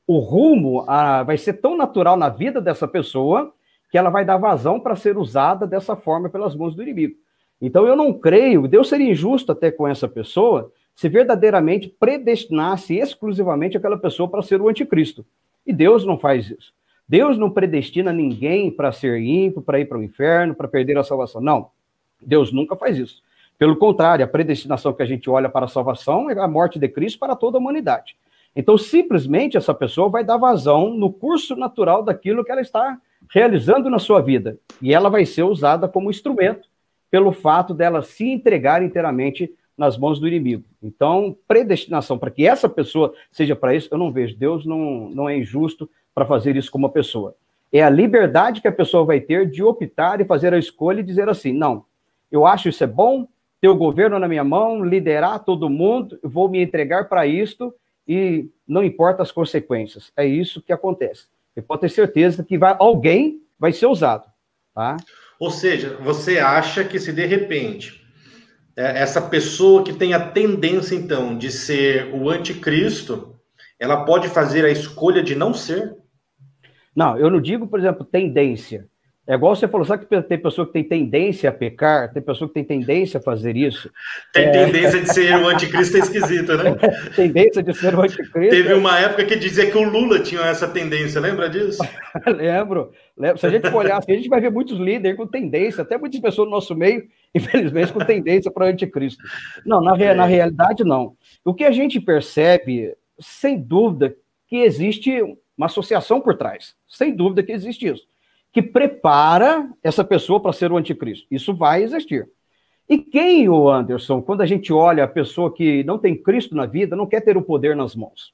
O rumo vai ser tão natural na vida dessa pessoa que ela vai dar vazão para ser usada dessa forma pelas mãos do inimigo. Então eu não creio, Deus seria injusto até com essa pessoa se verdadeiramente predestinasse exclusivamente aquela pessoa para ser o anticristo. E Deus não faz isso. Deus não predestina ninguém para ser ímpio, para ir para o inferno, para perder a salvação. Não, Deus nunca faz isso. Pelo contrário, a predestinação que a gente olha para a salvação é a morte de Cristo para toda a humanidade. Então, simplesmente, essa pessoa vai dar vazão no curso natural daquilo que ela está realizando na sua vida. E ela vai ser usada como instrumento. pelo fato dela se entregar inteiramente nas mãos do inimigo. Então, predestinação para que essa pessoa seja para isso, eu não vejo. Deus não é injusto para fazer isso com uma pessoa. É a liberdade que a pessoa vai ter de optar e fazer a escolha e dizer assim, não, eu acho isso é bom, ter o governo na minha mão, liderar todo mundo, eu vou me entregar para isto e não importa as consequências. É isso que acontece. Você pode ter certeza que alguém vai ser usado, tá? Ou seja, você acha que se de repente essa pessoa que tem a tendência, então, de ser o anticristo, ela pode fazer a escolha de não ser? Não, eu não digo, por exemplo, tendência. É igual você falou, sabe que tem pessoa que tem tendência a pecar, tem pessoa que tem tendência a fazer isso. Tem tendência de ser o anticristo, é esquisita, né? Tendência de ser o anticristo. Teve uma época que dizia que o Lula tinha essa tendência, lembra disso? Lembro. Se a gente for olhar assim, a gente vai ver muitos líderes com tendência, até muitas pessoas no nosso meio, infelizmente, com tendência para o anticristo. Não, na realidade, não. O que a gente percebe, sem dúvida, que existe uma associação por trás. Sem dúvida que existe isso. Que prepara essa pessoa para ser o anticristo. Isso vai existir. E quem, o Anderson, quando a gente olha a pessoa que não tem Cristo na vida, não quer ter o poder nas mãos,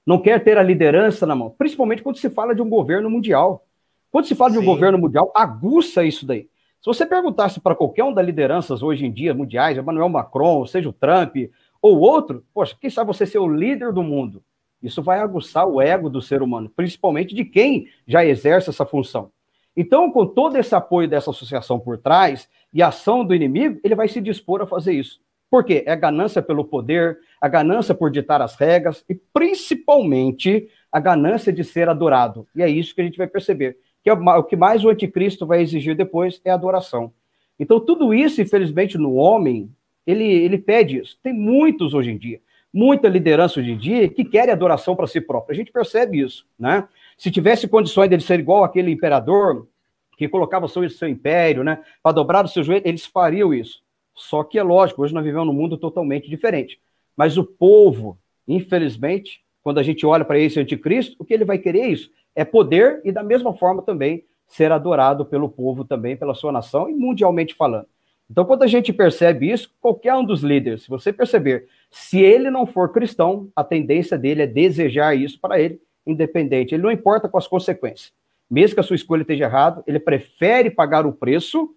não quer ter a liderança na mão, principalmente quando se fala de um governo mundial. Quando se fala de um governo mundial, aguça isso daí. Se você perguntasse para qualquer um das lideranças hoje em dia mundiais, Emmanuel Macron, seja o Trump ou outro, poxa, quem sabe você ser o líder do mundo? Isso vai aguçar o ego do ser humano, principalmente de quem já exerce essa função. Então, com todo esse apoio dessa associação por trás e a ação do inimigo, ele vai se dispor a fazer isso. Por quê? É a ganância pelo poder, a ganância por ditar as regras e, principalmente, a ganância de ser adorado. E é isso que a gente vai perceber, que o que mais o anticristo vai exigir depois é a adoração. Então, tudo isso, infelizmente, no homem, ele pede isso. Tem muitos hoje em dia, muita liderança hoje em dia que querem adoração para si próprio. A gente percebe isso, né? Se tivesse condições dele ser igual aquele imperador que colocava sobre o seu império, né, para dobrar o seu joelho, eles fariam isso. Só que é lógico, hoje nós vivemos num mundo totalmente diferente. Mas o povo, infelizmente, quando a gente olha para esse anticristo, o que ele vai querer é isso, é poder e da mesma forma também ser adorado pelo povo também, pela sua nação e mundialmente falando. Então, quando a gente percebe isso, qualquer um dos líderes, se você perceber, se ele não for cristão, a tendência dele é desejar isso para ele, independente, ele não importa com as consequências. Mesmo que a sua escolha esteja errada, ele prefere pagar o preço,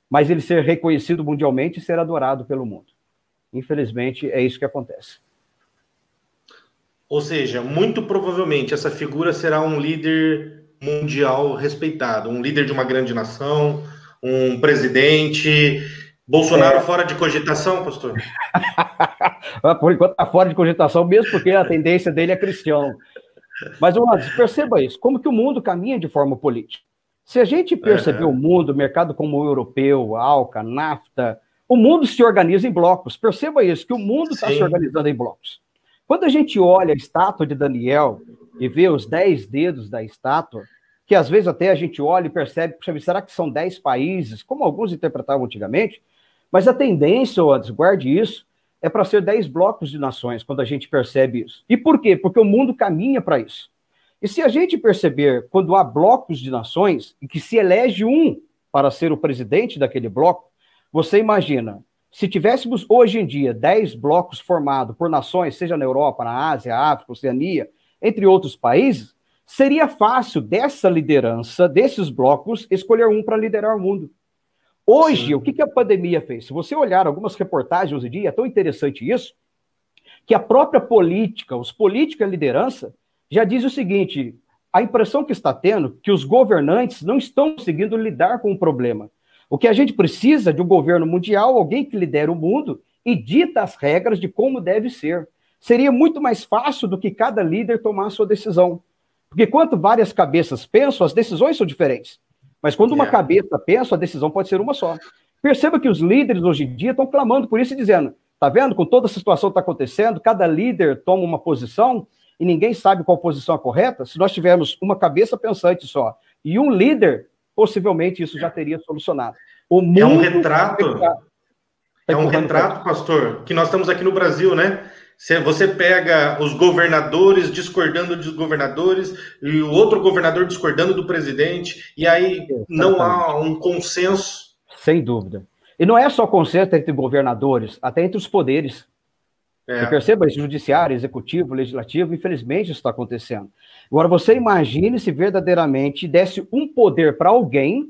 mas ele ser reconhecido mundialmente e ser adorado pelo mundo. Infelizmente, é isso que acontece. Ou seja, muito provavelmente essa figura será um líder mundial respeitado, um líder de uma grande nação, um presidente. Bolsonaro fora de cogitação, pastor? Por enquanto está fora de cogitação, mesmo porque a tendência dele é cristão. Mas, perceba isso, como que o mundo caminha de forma política. Se a gente perceber o mundo, o mercado como o europeu, a ALCA, NAFTA, o mundo se organiza em blocos. Perceba isso, que o mundo está se organizando em blocos. Quando a gente olha a estátua de Daniel e vê os 10 dedos da estátua, que às vezes até a gente olha e percebe, será que são 10 países, como alguns interpretavam antigamente? Mas a tendência, guarde isso, é para ser 10 blocos de nações, quando a gente percebe isso. E por quê? Porque o mundo caminha para isso. E se a gente perceber, quando há blocos de nações, e que se elege um para ser o presidente daquele bloco, você imagina, se tivéssemos hoje em dia 10 blocos formados por nações, seja na Europa, na Ásia, África, Oceania, entre outros países, seria fácil dessa liderança, desses blocos, escolher um para liderar o mundo. Hoje, o que a pandemia fez? Se você olhar algumas reportagens hoje em dia, é tão interessante isso, que a própria política, os políticos e a liderança, já diz o seguinte, a impressão que está tendo que os governantes não estão conseguindo lidar com o problema. O que a gente precisa de um governo mundial, alguém que lidera o mundo e dita as regras de como deve ser. Seria muito mais fácil do que cada líder tomar a sua decisão. Porque quando várias cabeças pensam, as decisões são diferentes. Mas quando uma cabeça pensa, a decisão pode ser uma só. Perceba que os líderes hoje em dia estão clamando por isso e dizendo, tá vendo? Com toda essa situação que está acontecendo, cada líder toma uma posição e ninguém sabe qual posição é correta. Se nós tivermos uma cabeça pensante só e um líder, possivelmente isso já teria solucionado. O mundo é um retrato, pastor, que nós estamos aqui no Brasil, né? Você pega os governadores discordando dos governadores e o outro governador discordando do presidente, e aí não há um consenso. Sem dúvida. E não é só consenso entre governadores, até entre os poderes. Você perceba isso, judiciário, executivo, legislativo, infelizmente isso está acontecendo. Agora, você imagine se verdadeiramente desse um poder para alguém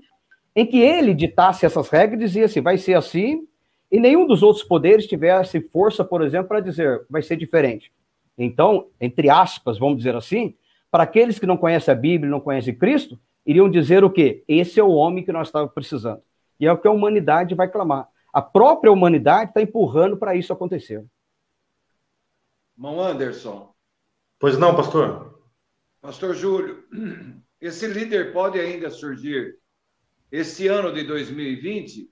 em que ele ditasse essas regras e dizia assim, vai ser assim, e nenhum dos outros poderes tivesse força, por exemplo, para dizer, vai ser diferente. Então, entre aspas, vamos dizer assim, para aqueles que não conhecem a Bíblia, não conhecem Cristo, iriam dizer o quê? Esse é o homem que nós estávamos precisando. E é o que a humanidade vai clamar. A própria humanidade está empurrando para isso acontecer. Irmão Anderson. Pois não, pastor? Pastor Júlio, esse líder pode ainda surgir esse ano de 2020,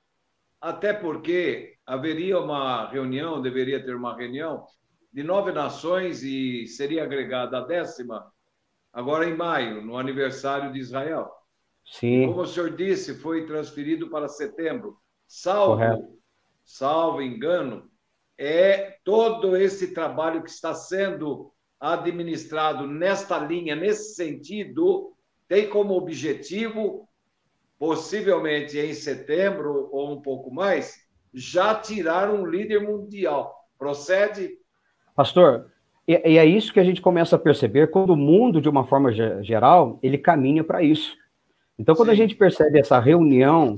até porque haveria uma reunião, deveria ter uma reunião de 9 nações e seria agregada a 10ª, agora em maio, no aniversário de Israel. Sim. Como o senhor disse, foi transferido para setembro. Salvo engano, é todo esse trabalho que está sendo administrado nesta linha, nesse sentido, tem como objetivo, possivelmente em setembro ou um pouco mais, já tirar um líder mundial. Procede? Pastor, e é isso que a gente começa a perceber quando o mundo, de uma forma geral, ele caminha para isso. Então, quando a gente percebe essa reunião,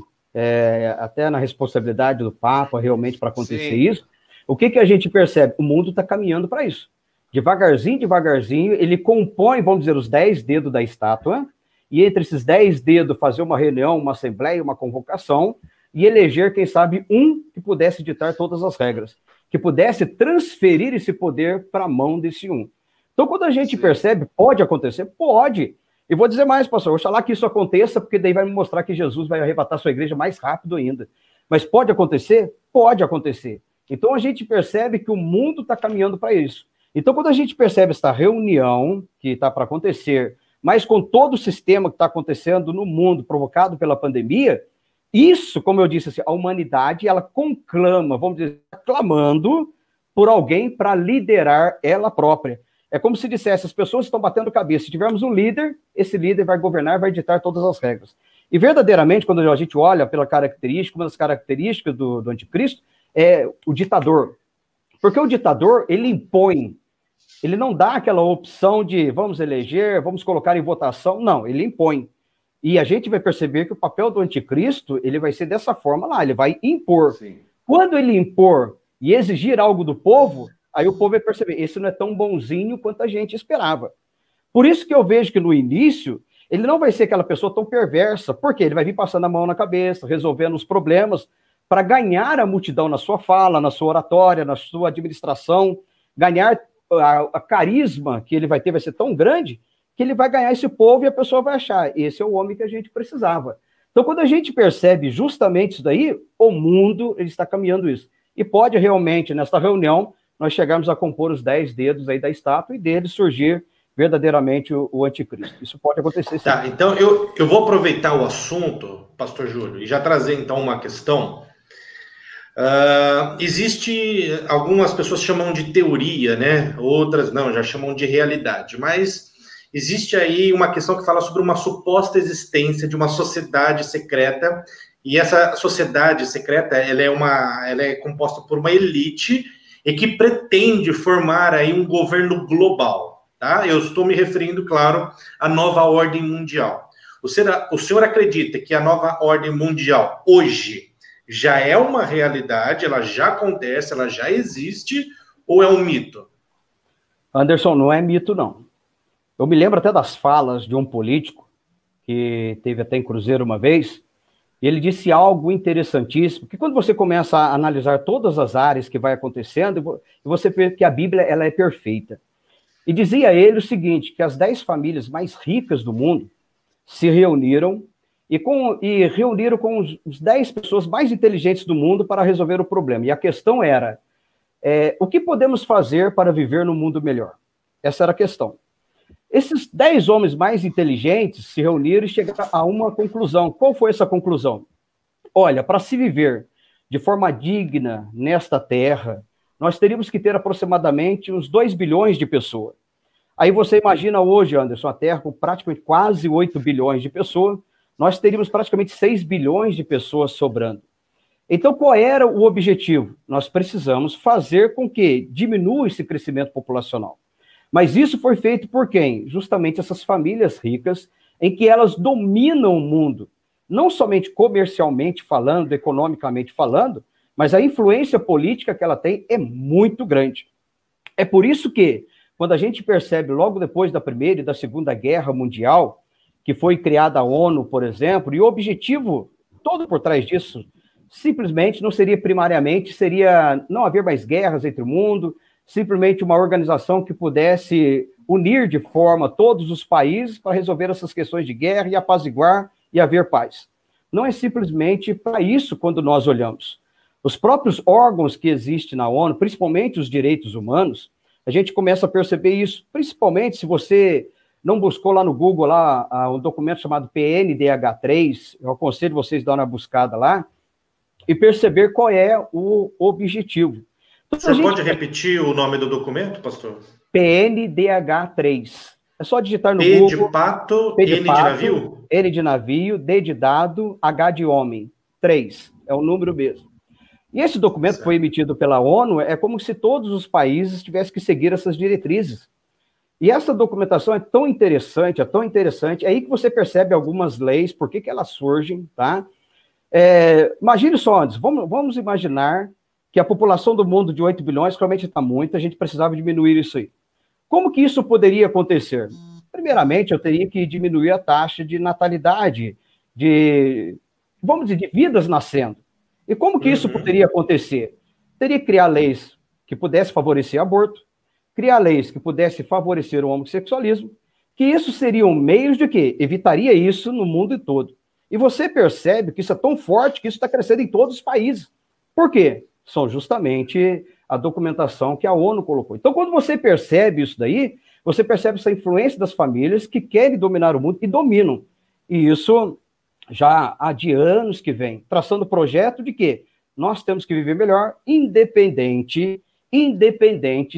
até na responsabilidade do Papa, realmente, para acontecer isso, o que a gente percebe? O mundo está caminhando para isso. Devagarzinho, devagarzinho, ele compõe, vamos dizer, os 10 dedos da estátua, e entre esses 10 dedos fazer uma reunião, uma assembleia, uma convocação, e eleger, quem sabe, um que pudesse ditar todas as regras, que pudesse transferir esse poder para a mão desse um. Então, quando a gente percebe, pode acontecer? Pode. E vou dizer mais, pastor, oxalá que isso aconteça, porque daí vai me mostrar que Jesus vai arrebatar sua igreja mais rápido ainda. Mas pode acontecer? Pode acontecer. Então, a gente percebe que o mundo está caminhando para isso. Então, quando a gente percebe essa reunião que está para acontecer, mas com todo o sistema que está acontecendo no mundo, provocado pela pandemia, isso, como eu disse, assim, a humanidade, ela conclama, vamos dizer, clamando por alguém para liderar ela própria. É como se dissesse, as pessoas estão batendo cabeça. Se tivermos um líder, esse líder vai governar, vai ditar todas as regras. E verdadeiramente, quando a gente olha pela característica, uma das características do anticristo é o ditador. Porque o ditador, ele impõe. Ele não dá aquela opção de vamos eleger, vamos colocar em votação. Não, ele impõe. E a gente vai perceber que o papel do anticristo, ele vai ser dessa forma lá, ele vai impor. Sim. Quando ele impor e exigir algo do povo, aí o povo vai perceber, esse não é tão bonzinho quanto a gente esperava. Por isso que eu vejo que no início, ele não vai ser aquela pessoa tão perversa, porque ele vai vir passando a mão na cabeça, resolvendo os problemas, para ganhar a multidão na sua fala, na sua oratória, na sua administração, ganhar a carisma que ele vai ter vai ser tão grande, que ele vai ganhar esse povo e a pessoa vai achar, esse é o homem que a gente precisava. Então, quando a gente percebe justamente isso daí, o mundo ele está caminhando isso. E pode realmente, nessa reunião, nós chegarmos a compor os 10 dedos aí da estátua e dele surgir verdadeiramente o anticristo. Isso pode acontecer. Sim. Tá, então eu vou aproveitar o assunto, pastor Júlio, e já trazer então uma questão. Existe, algumas pessoas chamam de teoria, né? Outras não, já chamam de realidade, mas existe aí uma questão que fala sobre uma suposta existência de uma sociedade secreta, e essa sociedade secreta, ela é composta por uma elite e que pretende formar aí um governo global, tá? Eu estou me referindo, claro, à nova ordem mundial. O senhor acredita que a nova ordem mundial hoje já é uma realidade, ela já acontece, ela já existe, ou é um mito? Anderson, não é mito, não. Eu me lembro até das falas de um político, que teve até em Cruzeiro uma vez, e ele disse algo interessantíssimo, que quando você começa a analisar todas as áreas que vai acontecendo, você vê que a Bíblia ela é perfeita. E dizia ele o seguinte, que as 10 famílias mais ricas do mundo se reuniram e reuniram com os 10 pessoas mais inteligentes do mundo para resolver o problema. E a questão era, o que podemos fazer para viver num mundo melhor? Essa era a questão. Esses 10 homens mais inteligentes se reuniram e chegaram a uma conclusão. Qual foi essa conclusão? Olha, para se viver de forma digna nesta terra, nós teríamos que ter aproximadamente uns 2 bilhões de pessoas. Aí você imagina hoje, Anderson, a Terra com praticamente quase 8 bilhões de pessoas, nós teríamos praticamente 6 bilhões de pessoas sobrando. Então, qual era o objetivo? Nós precisamos fazer com que diminua esse crescimento populacional. Mas isso foi feito por quem? Justamente essas famílias ricas, em que elas dominam o mundo, não somente comercialmente falando, economicamente falando, mas a influência política que ela tem é muito grande. É por isso que, quando a gente percebe logo depois da Primeira e da Segunda Guerra Mundial, que foi criada a ONU, por exemplo, e o objetivo todo por trás disso, simplesmente não seria primariamente, seria não haver mais guerras entre o mundo, simplesmente uma organização que pudesse unir de forma todos os países para resolver essas questões de guerra e apaziguar e haver paz. Não é simplesmente para isso quando nós olhamos. Os próprios órgãos que existem na ONU, principalmente os direitos humanos, a gente começa a perceber isso, principalmente se você não buscou lá no Google lá, um documento chamado PNDH3, eu aconselho vocês a dar uma buscada lá, e perceber qual é o objetivo. Então, você pode repetir o nome do documento, pastor? PNDH3. É só digitar no P Google. de pato, N de navio? N de navio, D de dado, H de homem. 3. É o número mesmo. E esse documento que foi emitido pela ONU é como se todos os países tivessem que seguir essas diretrizes. E essa documentação é tão interessante, é aí que você percebe algumas leis, por que elas surgem, tá? Imagine só antes, vamos imaginar que a população do mundo de 8 bilhões, realmente está muito, a gente precisava diminuir isso aí. Como que isso poderia acontecer? Primeiramente, eu teria que diminuir a taxa de natalidade, vamos dizer, de vidas nascendo. E como que isso poderia acontecer? Teria que criar leis que pudessem favorecer aborto, criar leis que pudessem favorecer o homossexualismo, que isso seriam meios de quê? Evitaria isso no mundo todo. E você percebe que isso é tão forte que isso está crescendo em todos os países. Por quê? São justamente a documentação que a ONU colocou. Então, quando você percebe isso daí, você percebe essa influência das famílias que querem dominar o mundo e dominam. E isso já há de anos que vem, traçando o projeto de que nós temos que viver melhor, independente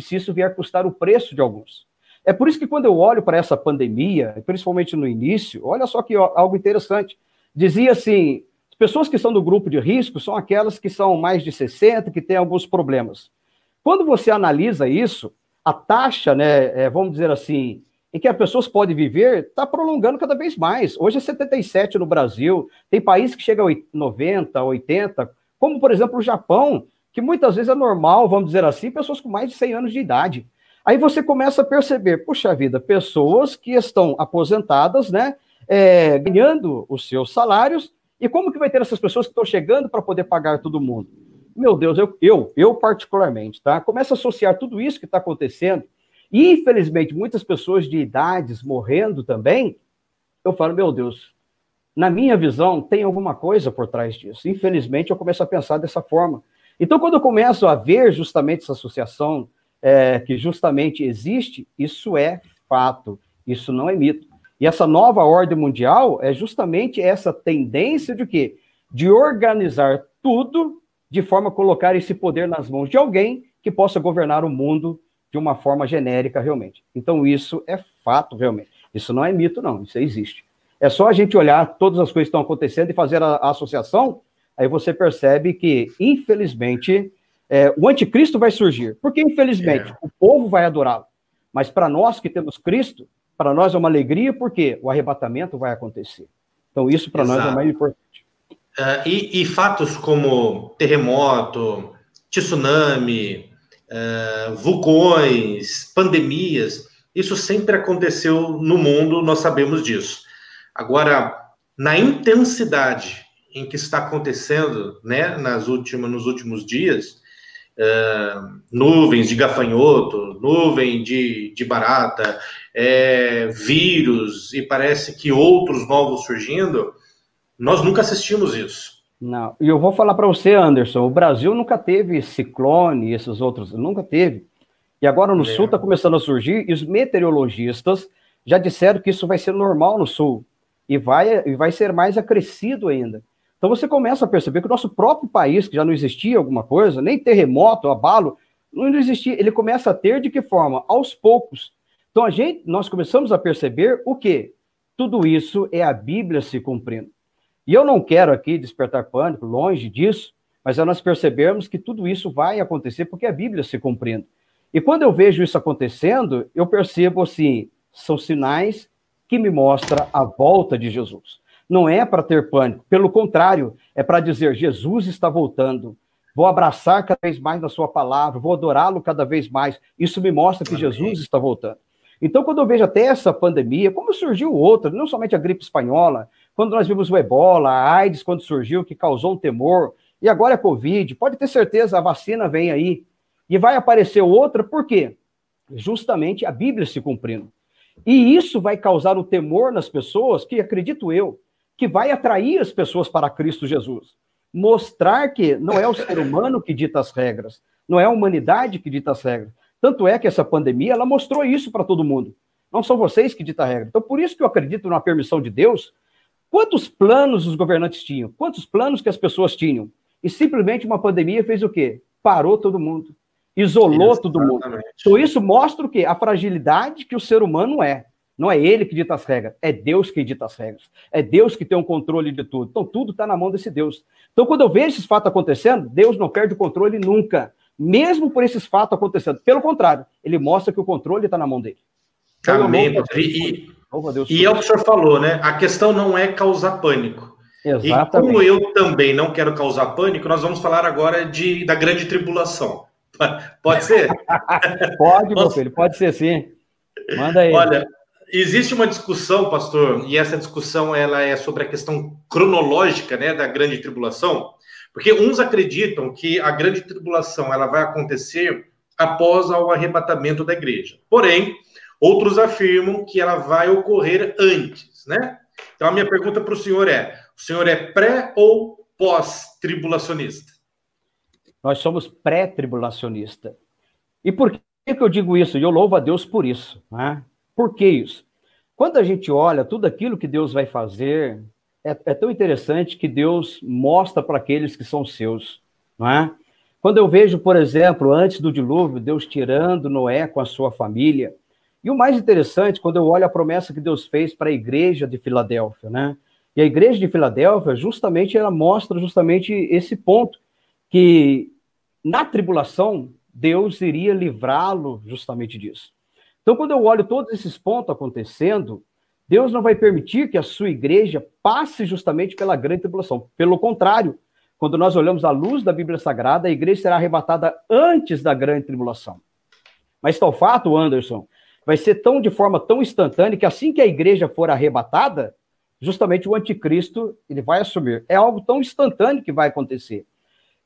se isso vier custar o preço de alguns. É por isso que quando eu olho para essa pandemia, principalmente no início, olha só que algo interessante. Dizia assim, as pessoas que são do grupo de risco são aquelas que são mais de 60, que têm alguns problemas. Quando você analisa isso, a taxa, né, vamos dizer assim, em que as pessoas podem viver, está prolongando cada vez mais. Hoje é 77 no Brasil, tem países que chegam a 90, 80, como, por exemplo, o Japão, que muitas vezes é normal, vamos dizer assim, pessoas com mais de 100 anos de idade. Aí você começa a perceber, puxa vida, pessoas que estão aposentadas, né, ganhando os seus salários, e como que vai ter essas pessoas que estão chegando para poder pagar todo mundo? Meu Deus, eu particularmente, tá? Começo a associar tudo isso que está acontecendo, e infelizmente muitas pessoas de idades morrendo também, eu falo, meu Deus, na minha visão tem alguma coisa por trás disso. Infelizmente eu começo a pensar dessa forma. Então quando eu começo a ver justamente essa associação que justamente existe, isso é fato, isso não é mito. E essa nova ordem mundial é justamente essa tendência de quê? De organizar tudo de forma a colocar esse poder nas mãos de alguém que possa governar o mundo de uma forma genérica, realmente. Então, isso é fato, realmente. Isso não é mito, não. Isso existe. É só a gente olhar todas as coisas que estão acontecendo e fazer a associação, aí você percebe que, infelizmente, o anticristo vai surgir. Porque, infelizmente, o povo vai adorá-lo. Mas para nós que temos Cristo, para nós é uma alegria, porque o arrebatamento vai acontecer. Então, isso para nós é mais importante. E fatos como terremoto, tsunami, vulcões, pandemias, isso sempre aconteceu no mundo, nós sabemos disso. Agora, na intensidade em que está acontecendo, né, nos últimos dias, nuvens de gafanhoto, nuvem de barata, vírus, e parece que outros novos surgindo, nós nunca assistimos isso. Não, e eu vou falar para você, Anderson, o Brasil nunca teve ciclone, esses outros, nunca teve. E agora no Sul está começando a surgir, e os meteorologistas já disseram que isso vai ser normal no Sul, e vai ser mais acrescido ainda. Então você começa a perceber que o nosso próprio país, que já não existia alguma coisa, nem terremoto, abalo, não existia, ele começa a ter de que forma? Aos poucos. Então nós começamos a perceber o quê? Tudo isso é a Bíblia se cumprindo. E eu não quero aqui despertar pânico, longe disso, mas é nós percebermos que tudo isso vai acontecer porque a Bíblia se cumprindo. E quando eu vejo isso acontecendo, eu percebo assim, são sinais que me mostram a volta de Jesus. Não é para ter pânico, pelo contrário, é para dizer, Jesus está voltando, vou abraçar cada vez mais na sua palavra, vou adorá-lo cada vez mais. Isso me mostra que Jesus está voltando. Então, quando eu vejo até essa pandemia, como surgiu outra, não somente a gripe espanhola, quando nós vimos o Ebola, a AIDS, quando surgiu, que causou um temor, e agora a Covid, pode ter certeza, a vacina vem aí, e vai aparecer outra, por quê? Justamente a Bíblia se cumprindo. E isso vai causar um temor nas pessoas, que acredito eu, que vai atrair as pessoas para Cristo Jesus. Mostrar que não é o ser humano que dita as regras, não é a humanidade que dita as regras. Tanto é que essa pandemia, ela mostrou isso para todo mundo. Não são vocês que ditam a regra. Então, por isso que eu acredito na permissão de Deus. Quantos planos os governantes tinham? Quantos planos que as pessoas tinham? E simplesmente uma pandemia fez o quê? Parou todo mundo. Isolou todo mundo. Então, isso mostra o quê? A fragilidade que o ser humano é. Não é ele que dita as regras, é Deus que dita as regras. É Deus que tem um controle de tudo. Então, tudo está na mão desse Deus. Então, quando eu vejo esses fatos acontecendo, Deus não perde o controle nunca. Mesmo por esses fatos acontecendo. Pelo contrário, ele mostra que o controle está na mão dele. Então, amém. E é o que o senhor falou, né? A questão não é causar pânico. Exatamente. E como eu também não quero causar pânico, nós vamos falar agora da grande tribulação. Pode ser? Pode, meu filho, pode ser sim. Manda aí. Olha, existe uma discussão, pastor, e essa discussão ela é sobre a questão cronológica, né, da grande tribulação. Porque uns acreditam que a grande tribulação ela vai acontecer após o arrebatamento da igreja. Porém, outros afirmam que ela vai ocorrer antes, né? Então, a minha pergunta para o senhor é pré ou pós-tribulacionista? Nós somos pré-tribulacionista. E por que eu digo isso? E eu louvo a Deus por isso, né? Por que isso? Quando a gente olha tudo aquilo que Deus vai fazer... É tão interessante que Deus mostra para aqueles que são seus, não é? Quando eu vejo, por exemplo, antes do dilúvio, Deus tirando Noé com a sua família, e o mais interessante, quando eu olho a promessa que Deus fez para a igreja de Filadélfia, né? E a igreja de Filadélfia, justamente, ela mostra justamente esse ponto, que na tribulação, Deus iria livrá-lo justamente disso. Então, quando eu olho todos esses pontos acontecendo, Deus não vai permitir que a sua igreja passe justamente pela grande tribulação. Pelo contrário, quando nós olhamos à luz da Bíblia Sagrada, a igreja será arrebatada antes da grande tribulação. Mas tal fato, Anderson, vai ser de forma tão instantânea que assim que a igreja for arrebatada, justamente o anticristo ele vai assumir. É algo tão instantâneo que vai acontecer.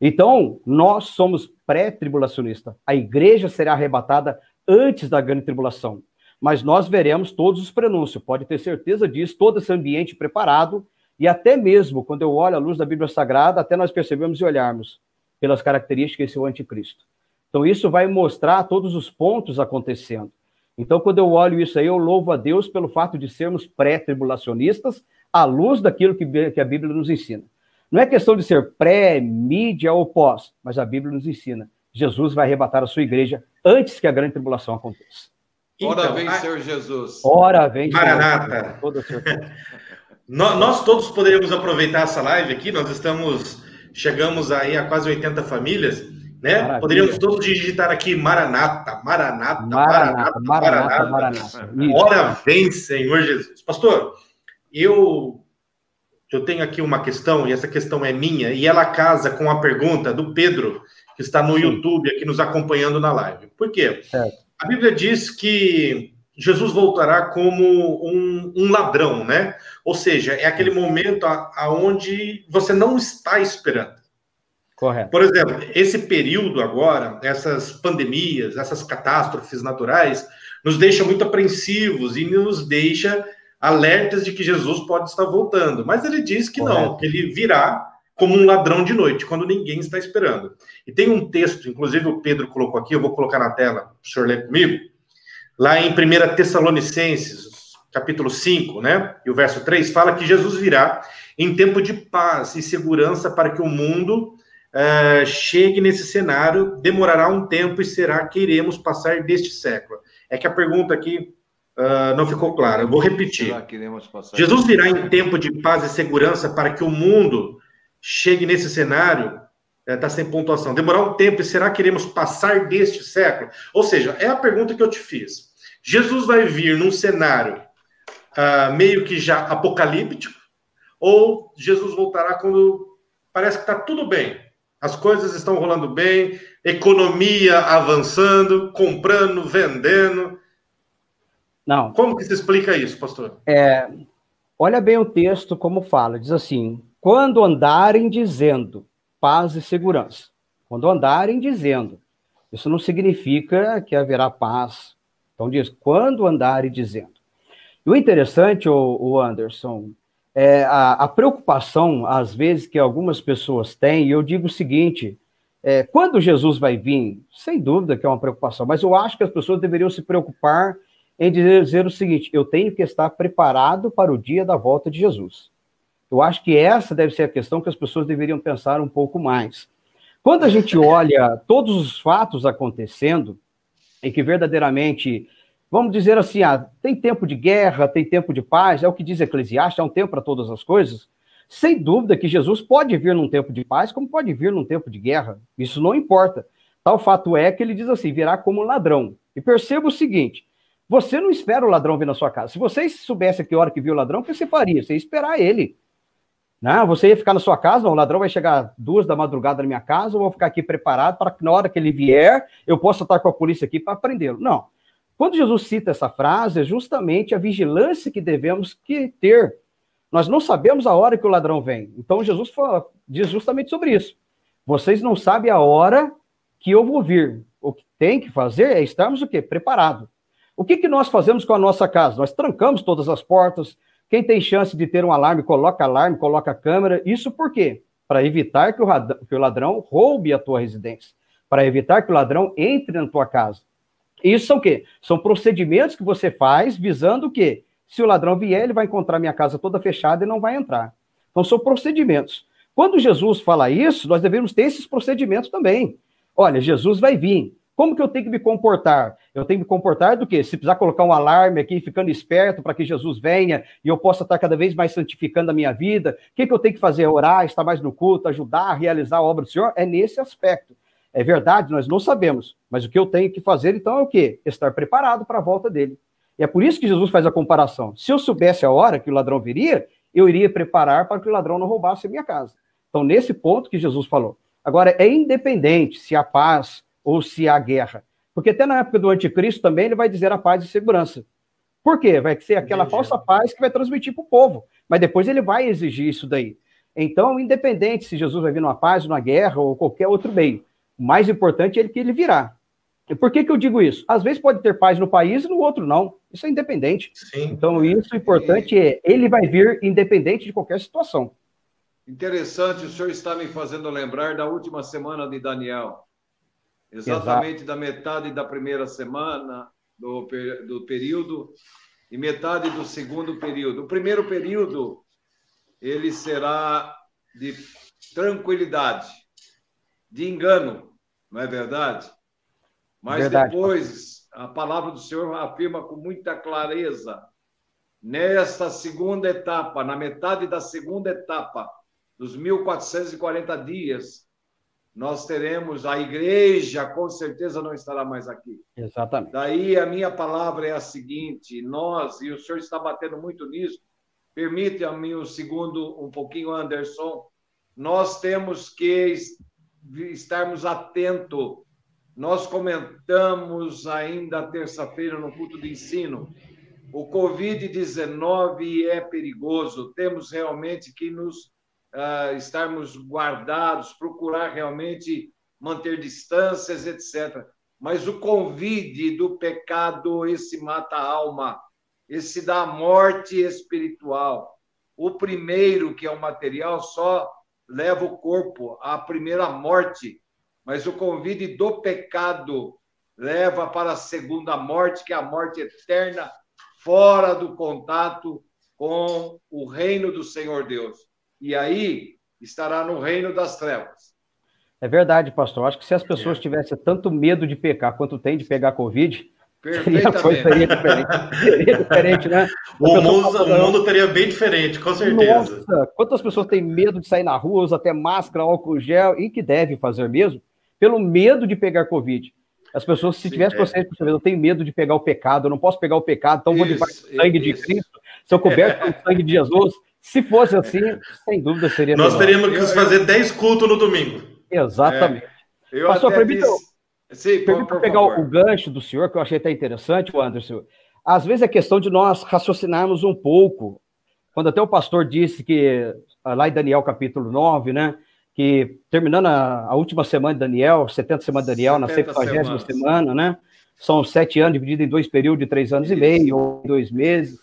Então, nós somos pré-tribulacionistas. A igreja será arrebatada antes da grande tribulação. Mas nós veremos todos os prenúncios, pode ter certeza disso, todo esse ambiente preparado, e até mesmo, quando eu olho a luz da Bíblia Sagrada, até nós percebemos e olharmos pelas características desse anticristo. Então, isso vai mostrar todos os pontos acontecendo. Então, quando eu olho isso aí, eu louvo a Deus pelo fato de sermos pré-tribulacionistas, à luz daquilo que a Bíblia nos ensina. Não é questão de ser pré, mídia ou pós, mas a Bíblia nos ensina. Jesus vai arrebatar a sua igreja antes que a grande tribulação aconteça. Ora vem, Senhor Jesus. Ora vem, Maranata. Nós todos poderíamos aproveitar essa live aqui, chegamos aí a quase 80 famílias, né? Maravilha. Poderíamos todos digitar aqui Maranata, Maranata, Maranata, Maranata, Maranata. Ora vem, Senhor Jesus. Pastor, eu tenho aqui uma questão, e essa questão é minha, e ela casa com a pergunta do Pedro, que está no YouTube aqui nos acompanhando na live. Por quê? Certo. A Bíblia diz que Jesus voltará como um ladrão, né? Ou seja, é aquele momento aonde você não está esperando. Correto. Por exemplo, esse período agora, essas pandemias, essas catástrofes naturais, nos deixa muito apreensivos e nos deixa alertas de que Jesus pode estar voltando. Mas ele diz que não, que ele virá como um ladrão de noite, quando ninguém está esperando. E tem um texto, inclusive o Pedro colocou aqui, eu vou colocar na tela, para o senhor ler comigo, lá em 1 Tessalonicenses, capítulo 5, né, e o verso 3, fala que Jesus virá em tempo de paz e segurança para que o mundo chegue nesse cenário, demorará um tempo e será que iremos passar deste século. É que a pergunta aqui não ficou clara, eu vou repetir. Jesus virá em tempo de paz e segurança para que o mundo chegue nesse cenário, Está sem pontuação. Demorar um tempo, e será que iremos passar deste século? Ou seja, é a pergunta que eu te fiz. Jesus vai vir num cenário meio que já apocalíptico, ou Jesus voltará quando parece que está tudo bem, as coisas estão rolando bem, economia avançando, comprando, vendendo? Não. Como que se explica isso, pastor? Olha bem o texto como fala, diz assim, quando andarem dizendo paz e segurança. Quando andarem dizendo. Isso não significa que haverá paz. Então diz, quando andarem dizendo. E o interessante, o Anderson, é a preocupação, às vezes, que algumas pessoas têm, e eu digo o seguinte, quando Jesus vai vir, sem dúvida que é uma preocupação, mas eu acho que as pessoas deveriam se preocupar em dizer o seguinte, eu tenho que estar preparado para o dia da volta de Jesus. Eu acho que essa deve ser a questão que as pessoas deveriam pensar um pouco mais. Quando a gente olha todos os fatos acontecendo, e que verdadeiramente, vamos dizer assim, tem tempo de guerra, tem tempo de paz, é o que diz Eclesiastes, há um tempo para todas as coisas, sem dúvida que Jesus pode vir num tempo de paz, como pode vir num tempo de guerra, isso não importa. Tal fato é que ele diz assim, virá como ladrão. E perceba o seguinte, você não espera o ladrão vir na sua casa. Se você soubesse a que hora que viu o ladrão, o que você faria? Você ia esperar ele. Não, você ia ficar na sua casa, não, o ladrão vai chegar 2 da madrugada na minha casa, eu vou ficar aqui preparado para que na hora que ele vier, eu possa estar com a polícia aqui para prendê-lo. Não. Quando Jesus cita essa frase, é justamente a vigilância que devemos ter. Nós não sabemos a hora que o ladrão vem. Então Jesus diz justamente sobre isso. Vocês não sabem a hora que eu vou vir. O que tem que fazer é estarmos o quê? Preparado. O que nós fazemos com a nossa casa? Nós trancamos todas as portas. Quem tem chance de ter um alarme, coloca a câmera. Isso por quê? Para evitar que o ladrão roube a tua residência. Para evitar que o ladrão entre na tua casa. Isso são o quê? São procedimentos que você faz visando o quê? Se o ladrão vier, ele vai encontrar minha casa toda fechada e não vai entrar. Então, são procedimentos. Quando Jesus fala isso, nós devemos ter esses procedimentos também. Olha, Jesus vai vir. Como que eu tenho que me comportar? Eu tenho que me comportar do quê? Se precisar colocar um alarme aqui, ficando esperto para que Jesus venha e eu possa estar cada vez mais santificando a minha vida. O que eu tenho que fazer? Orar, estar mais no culto, ajudar a realizar a obra do Senhor? É nesse aspecto. É verdade, nós não sabemos. Mas o que eu tenho que fazer, então, é o quê? Estar preparado para a volta dele. E é por isso que Jesus faz a comparação. Se eu soubesse a hora que o ladrão viria, eu iria preparar para que o ladrão não roubasse a minha casa. Então, nesse ponto que Jesus falou. Agora, é independente se há paz ou se há guerra. Porque até na época do anticristo também ele vai dizer a paz e segurança. Por quê? Vai ser aquela falsa paz que vai transmitir para o povo. Mas depois ele vai exigir isso daí. Então, independente se Jesus vai vir numa paz, numa guerra ou qualquer outro meio, o mais importante é que ele virá. E por que eu digo isso? Às vezes pode ter paz no país e no outro não. Isso é independente. Sim. Então, isso importante é, ele vai vir independente de qualquer situação. Interessante, o senhor está me fazendo lembrar da última semana de Daniel. Exatamente. Exato. Da metade da primeira semana do período e metade do segundo período. O primeiro período, ele será de tranquilidade, de engano, não é verdade? Mas verdade. Depois, a palavra do Senhor afirma com muita clareza, nesta segunda etapa, na metade da segunda etapa, dos 1440 dias, nós teremos, a igreja com certeza não estará mais aqui. Exatamente. Daí a minha palavra é a seguinte, nós, e o senhor está batendo muito nisso, permita-me um segundo, um pouquinho, Anderson, nós temos que estarmos atentos. Nós comentamos ainda terça-feira no culto de ensino, o Covid-19 é perigoso, temos realmente que nos estarmos guardados, procurar realmente manter distâncias, etc. Mas o convite do pecado, esse mata a alma, esse dá morte espiritual. O primeiro, que é o material, só leva o corpo à primeira morte, mas o convite do pecado leva para a segunda morte, que é a morte eterna, fora do contato com o reino do Senhor Deus. E aí estará no reino das trevas. É verdade, pastor. Acho que se as pessoas tivessem tanto medo de pecar quanto tem de pegar Covid, Perfeitamente. Seria diferente, né? O mundo teria bem diferente, com certeza. Nossa, quantas pessoas têm medo de sair na rua, usam até máscara, álcool gel, e que deve fazer mesmo, pelo medo de pegar Covid. As pessoas, se tivessem consciência, eu tenho medo de pegar o pecado, eu não posso pegar o pecado, então vou debaixo do sangue de Cristo, sou coberto pelo sangue de Jesus. Se fosse assim, sem dúvida seria Nós melhor. teríamos que fazer 10 cultos no domingo. Exatamente. Pastor, permita pegar o gancho do senhor, que eu achei até interessante, Anderson. Às vezes é questão de nós raciocinarmos um pouco. Quando até o pastor disse que, lá em Daniel capítulo 9, né, que terminando a última semana de Daniel, 70 semanas de Daniel, na 70ª semana, né? São 7 anos divididos em 2 períodos de 3 anos e meio, ou 2 meses.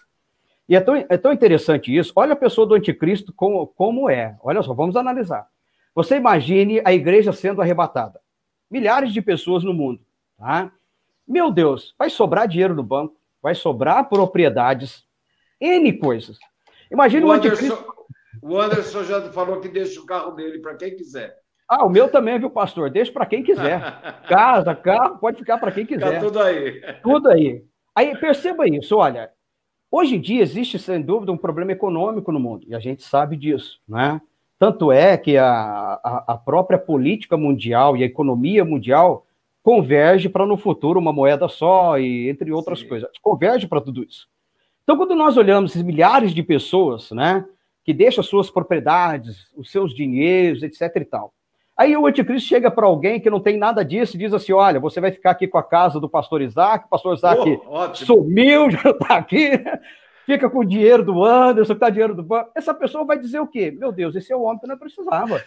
E é tão interessante isso. Olha a pessoa do anticristo como é. Olha só, vamos analisar. Você imagine a igreja sendo arrebatada. Milhares de pessoas no mundo, tá? Meu Deus, vai sobrar dinheiro no banco, vai sobrar propriedades, N coisas. Imagine o anticristo... O Anderson já falou que deixa o carro dele para quem quiser. O meu também, viu, pastor? Deixa para quem quiser. Casa, carro, pode ficar para quem quiser. Fica tudo aí. Tudo aí. Aí, perceba isso, olha, hoje em dia existe, sem dúvida, um problema econômico no mundo, e a gente sabe disso, né? Tanto é que a própria política mundial e a economia mundial converge para, no futuro, uma moeda só, e entre outras coisas. Converge para tudo isso. Então, quando nós olhamos esses milhares de pessoas, né, que deixam suas propriedades, os seus dinheiros, etc e tal. Aí o anticristo chega para alguém que não tem nada disso e diz assim, olha, você vai ficar aqui com a casa do pastor Isaac, o pastor Isaac sumiu, já não está aqui, fica com o dinheiro do Anderson, está dinheiro do banco. Essa pessoa vai dizer o quê? Meu Deus, esse é o homem que não precisava.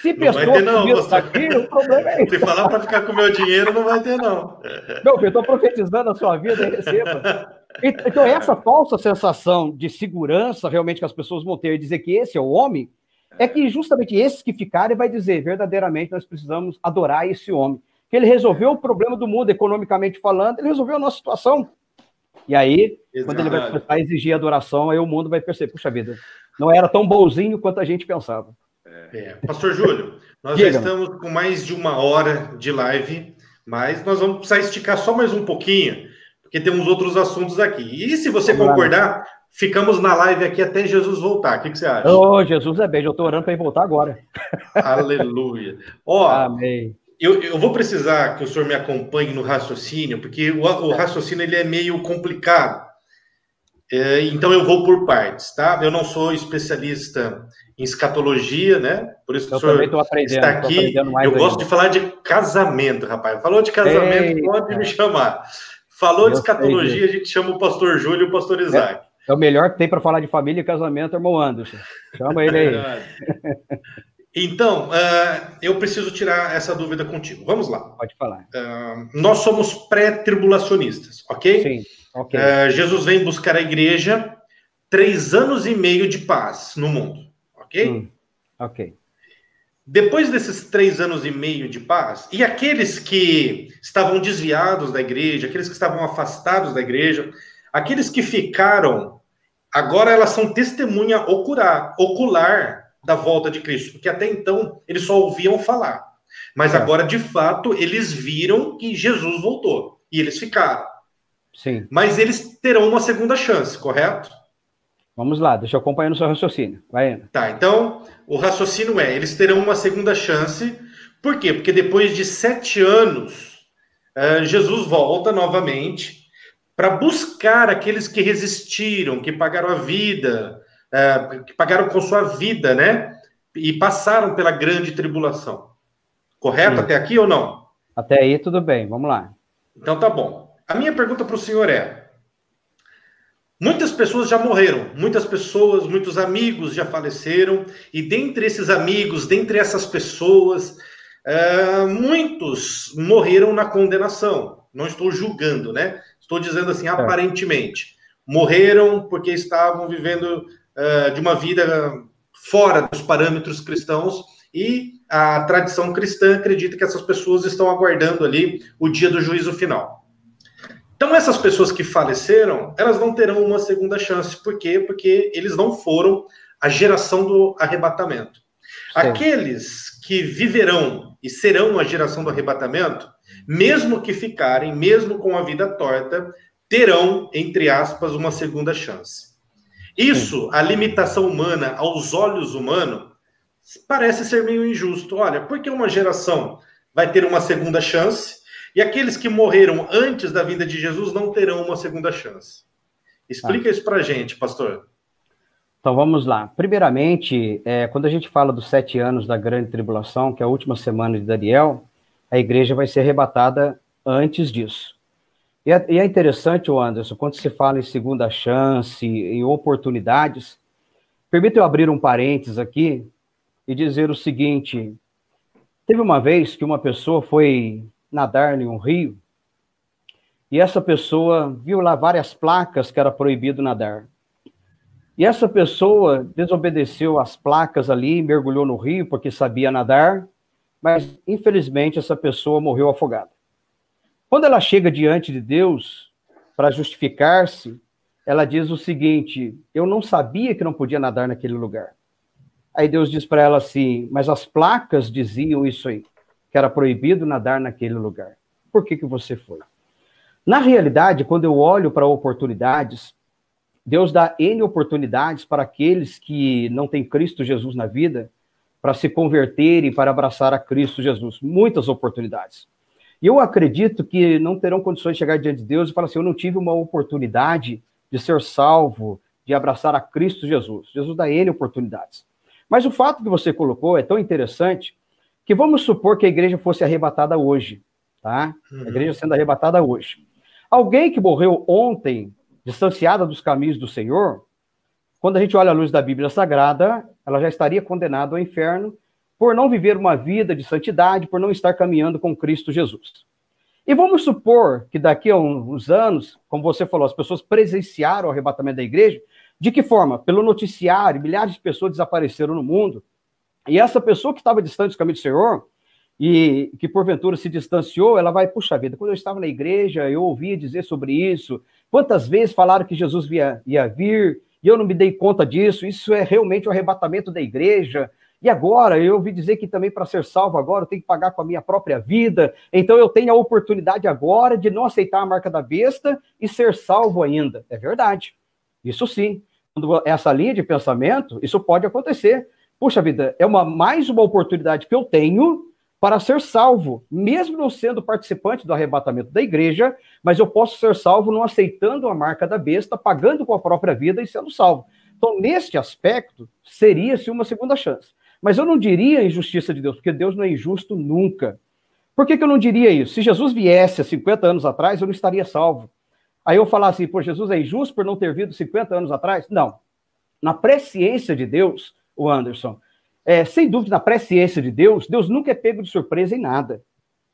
Se prestou dinheiro daqui, o problema é esse. Se falar para ficar com o meu dinheiro, não vai ter, não. Meu filho, eu estou profetizando a sua vida e receba. Então, essa falsa sensação de segurança realmente que as pessoas vão ter e dizer que esse é o homem, é que justamente esses que ficarem vai dizer, verdadeiramente nós precisamos adorar esse homem. Que ele resolveu o problema do mundo, economicamente falando, ele resolveu a nossa situação. E aí, quando ele vai começar a exigir adoração, aí o mundo vai perceber, puxa vida, não era tão bonzinho quanto a gente pensava. Pastor Júlio, nós já estamos com mais de 1 hora de live, mas nós vamos precisar esticar só mais um pouquinho, porque temos outros assuntos aqui. E se você concordar, ficamos na live aqui até Jesus voltar. O que você acha? Oh, Jesus é bem, eu estou orando para ele voltar agora. Aleluia. Amém. Eu vou precisar que o senhor me acompanhe no raciocínio, porque o raciocínio ele é meio complicado. Então eu vou por partes, tá? Eu não sou especialista em escatologia, né? Por isso que o senhor está aqui. Eu gosto de falar de casamento, rapaz. Falou de casamento, pode me chamar. Falou de escatologia, a gente chama o pastor Júlio e o pastor Isaac. É o melhor que tem para falar de família e casamento, irmão Anderson. Chama ele aí. Então, eu preciso tirar essa dúvida contigo. Vamos lá. Pode falar. Nós somos pré-tribulacionistas, ok? Sim, ok. Jesus vem buscar a igreja 3 anos e meio de paz no mundo, ok? Ok. Depois desses 3 anos e meio de paz, e aqueles que estavam desviados da igreja, aqueles que estavam afastados da igreja, aqueles que ficaram, agora elas são testemunha ocular da volta de Cristo, porque até então eles só ouviam falar. Mas agora, de fato, eles viram que Jesus voltou, e eles ficaram. Sim. Mas eles terão uma segunda chance, correto? Vamos lá, deixa eu acompanhar no seu raciocínio. Vai, Ana. Tá, então, o raciocínio eles terão uma segunda chance. Por quê? Porque depois de 7 anos, Jesus volta novamente para buscar aqueles que resistiram, que pagaram a vida, que pagaram com sua vida, né? E passaram pela grande tribulação. Correto? Sim. Até aqui ou não? Até aí tudo bem, vamos lá. Então tá bom. A minha pergunta para o senhor muitas pessoas já morreram, muitas pessoas, muitos amigos já faleceram, e dentre esses amigos, dentre essas pessoas, muitos morreram na condenação. Não estou julgando, né? Estou dizendo assim, aparentemente. Morreram porque estavam vivendo de uma vida fora dos parâmetros cristãos, e a tradição cristã acredita que essas pessoas estão aguardando ali o dia do juízo final. Então, essas pessoas que faleceram, elas não terão uma segunda chance. Por quê? Porque eles não foram a geração do arrebatamento. Sim. Aqueles que viverão e serão a geração do arrebatamento, mesmo que ficarem, mesmo com a vida torta, terão, entre aspas, uma segunda chance. Isso, a limitação humana, aos olhos humanos, parece ser meio injusto. Olha, por que uma geração vai ter uma segunda chance e aqueles que morreram antes da vinda de Jesus não terão uma segunda chance? Explica isso pra gente, pastor. Então, vamos lá. Primeiramente, quando a gente fala dos 7 anos da grande tribulação, que é a última semana de Daniel, a igreja vai ser arrebatada antes disso. E é interessante, Anderson, quando se fala em segunda chance, em oportunidades, permita eu abrir um parênteses aqui e dizer o seguinte: teve uma vez que uma pessoa foi nadar em um rio, e essa pessoa viu lá várias placas que era proibido nadar. E essa pessoa desobedeceu as placas ali, mergulhou no rio porque sabia nadar, mas infelizmente essa pessoa morreu afogada. Quando ela chega diante de Deus para justificar-se, ela diz o seguinte: eu não sabia que não podia nadar naquele lugar. Aí Deus diz para ela assim: mas as placas diziam isso aí, que era proibido nadar naquele lugar. Por que você foi? Na realidade, quando eu olho para oportunidades, Deus dá N oportunidades para aqueles que não têm Cristo Jesus na vida, para se converterem, para abraçar a Cristo Jesus. Muitas oportunidades. E eu acredito que não terão condições de chegar diante de Deus e falar assim: eu não tive uma oportunidade de ser salvo, de abraçar a Cristo Jesus. Jesus dá N oportunidades. Mas o fato que você colocou é tão interessante que vamos supor que a igreja fosse arrebatada hoje, tá? A igreja sendo arrebatada hoje. Alguém que morreu ontem, distanciada dos caminhos do Senhor, quando a gente olha a luz da Bíblia Sagrada, ela já estaria condenada ao inferno por não viver uma vida de santidade, por não estar caminhando com Cristo Jesus. E vamos supor que daqui a uns anos, como você falou, as pessoas presenciaram o arrebatamento da igreja. De que forma? Pelo noticiário, milhares de pessoas desapareceram no mundo. E essa pessoa que estava distante dos caminhos do Senhor, e que porventura se distanciou, ela vai, puxa vida, quando eu estava na igreja, eu ouvia dizer sobre isso. Quantas vezes falaram que Jesus ia vir, e eu não me dei conta disso. Isso é realmente o arrebatamento da igreja. E agora, eu ouvi dizer que também para ser salvo agora, eu tenho que pagar com a minha própria vida. Então eu tenho a oportunidade agora de não aceitar a marca da besta e ser salvo ainda. É verdade. Isso sim. Quando essa linha de pensamento, isso pode acontecer. Puxa vida, é mais uma oportunidade que eu tenho para ser salvo, mesmo não sendo participante do arrebatamento da igreja, mas eu posso ser salvo não aceitando a marca da besta, pagando com a própria vida e sendo salvo. Então, neste aspecto, seria-se uma segunda chance. Mas eu não diria injustiça de Deus, porque Deus não é injusto nunca. Por que eu não diria isso? Se Jesus viesse há 50 anos atrás, eu não estaria salvo. Aí eu falar assim, pô, Jesus é injusto por não ter vindo 50 anos atrás? Não. Na presciência de Deus, o Anderson, sem dúvida, na presciência de Deus, Deus nunca é pego de surpresa em nada.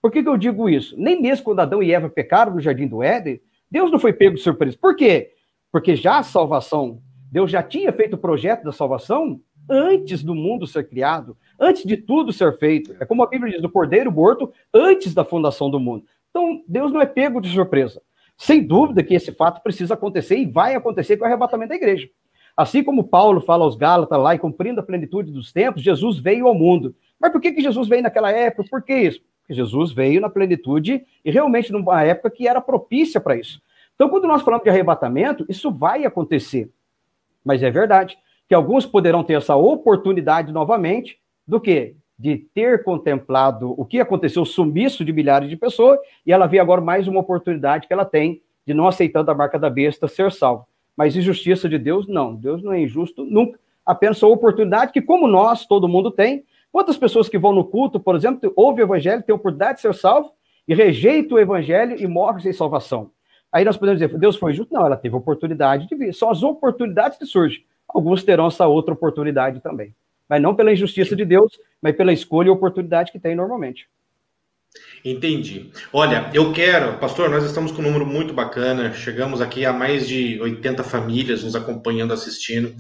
Por que eu digo isso? Nem mesmo quando Adão e Eva pecaram no Jardim do Éden, Deus não foi pego de surpresa. Por quê? Porque já a salvação, Deus já tinha feito o projeto da salvação antes do mundo ser criado, antes de tudo ser feito. É como a Bíblia diz, do cordeiro morto antes da fundação do mundo. Então, Deus não é pego de surpresa. Sem dúvida que esse fato precisa acontecer e vai acontecer com o arrebatamento da igreja. Assim como Paulo fala aos Gálatas lá, e cumprindo a plenitude dos tempos, Jesus veio ao mundo. Mas por que Jesus veio naquela época? Por que isso? Porque Jesus veio na plenitude e realmente numa época que era propícia para isso. Então, quando nós falamos de arrebatamento, isso vai acontecer. Mas é verdade que alguns poderão ter essa oportunidade novamente do quê? De ter contemplado o que aconteceu, o sumiço de milhares de pessoas, e ela vê agora mais uma oportunidade que ela tem de, não aceitando a marca da besta, ser salvo. Mas injustiça de Deus, não. Deus não é injusto nunca. Apenas a oportunidade que, como nós, todo mundo tem. Quantas pessoas que vão no culto, por exemplo, ouvem o evangelho, têm a oportunidade de ser salvo, e rejeitam o evangelho e morrem sem salvação. Aí nós podemos dizer, Deus foi justo? Não, ela teve a oportunidade de vir. São as oportunidades que surgem. Alguns terão essa outra oportunidade também. Mas não pela injustiça de Deus, mas pela escolha e oportunidade que tem normalmente. Entendi. Olha, eu quero, pastor, nós estamos com um número muito bacana, chegamos aqui a mais de 80 famílias nos acompanhando, assistindo.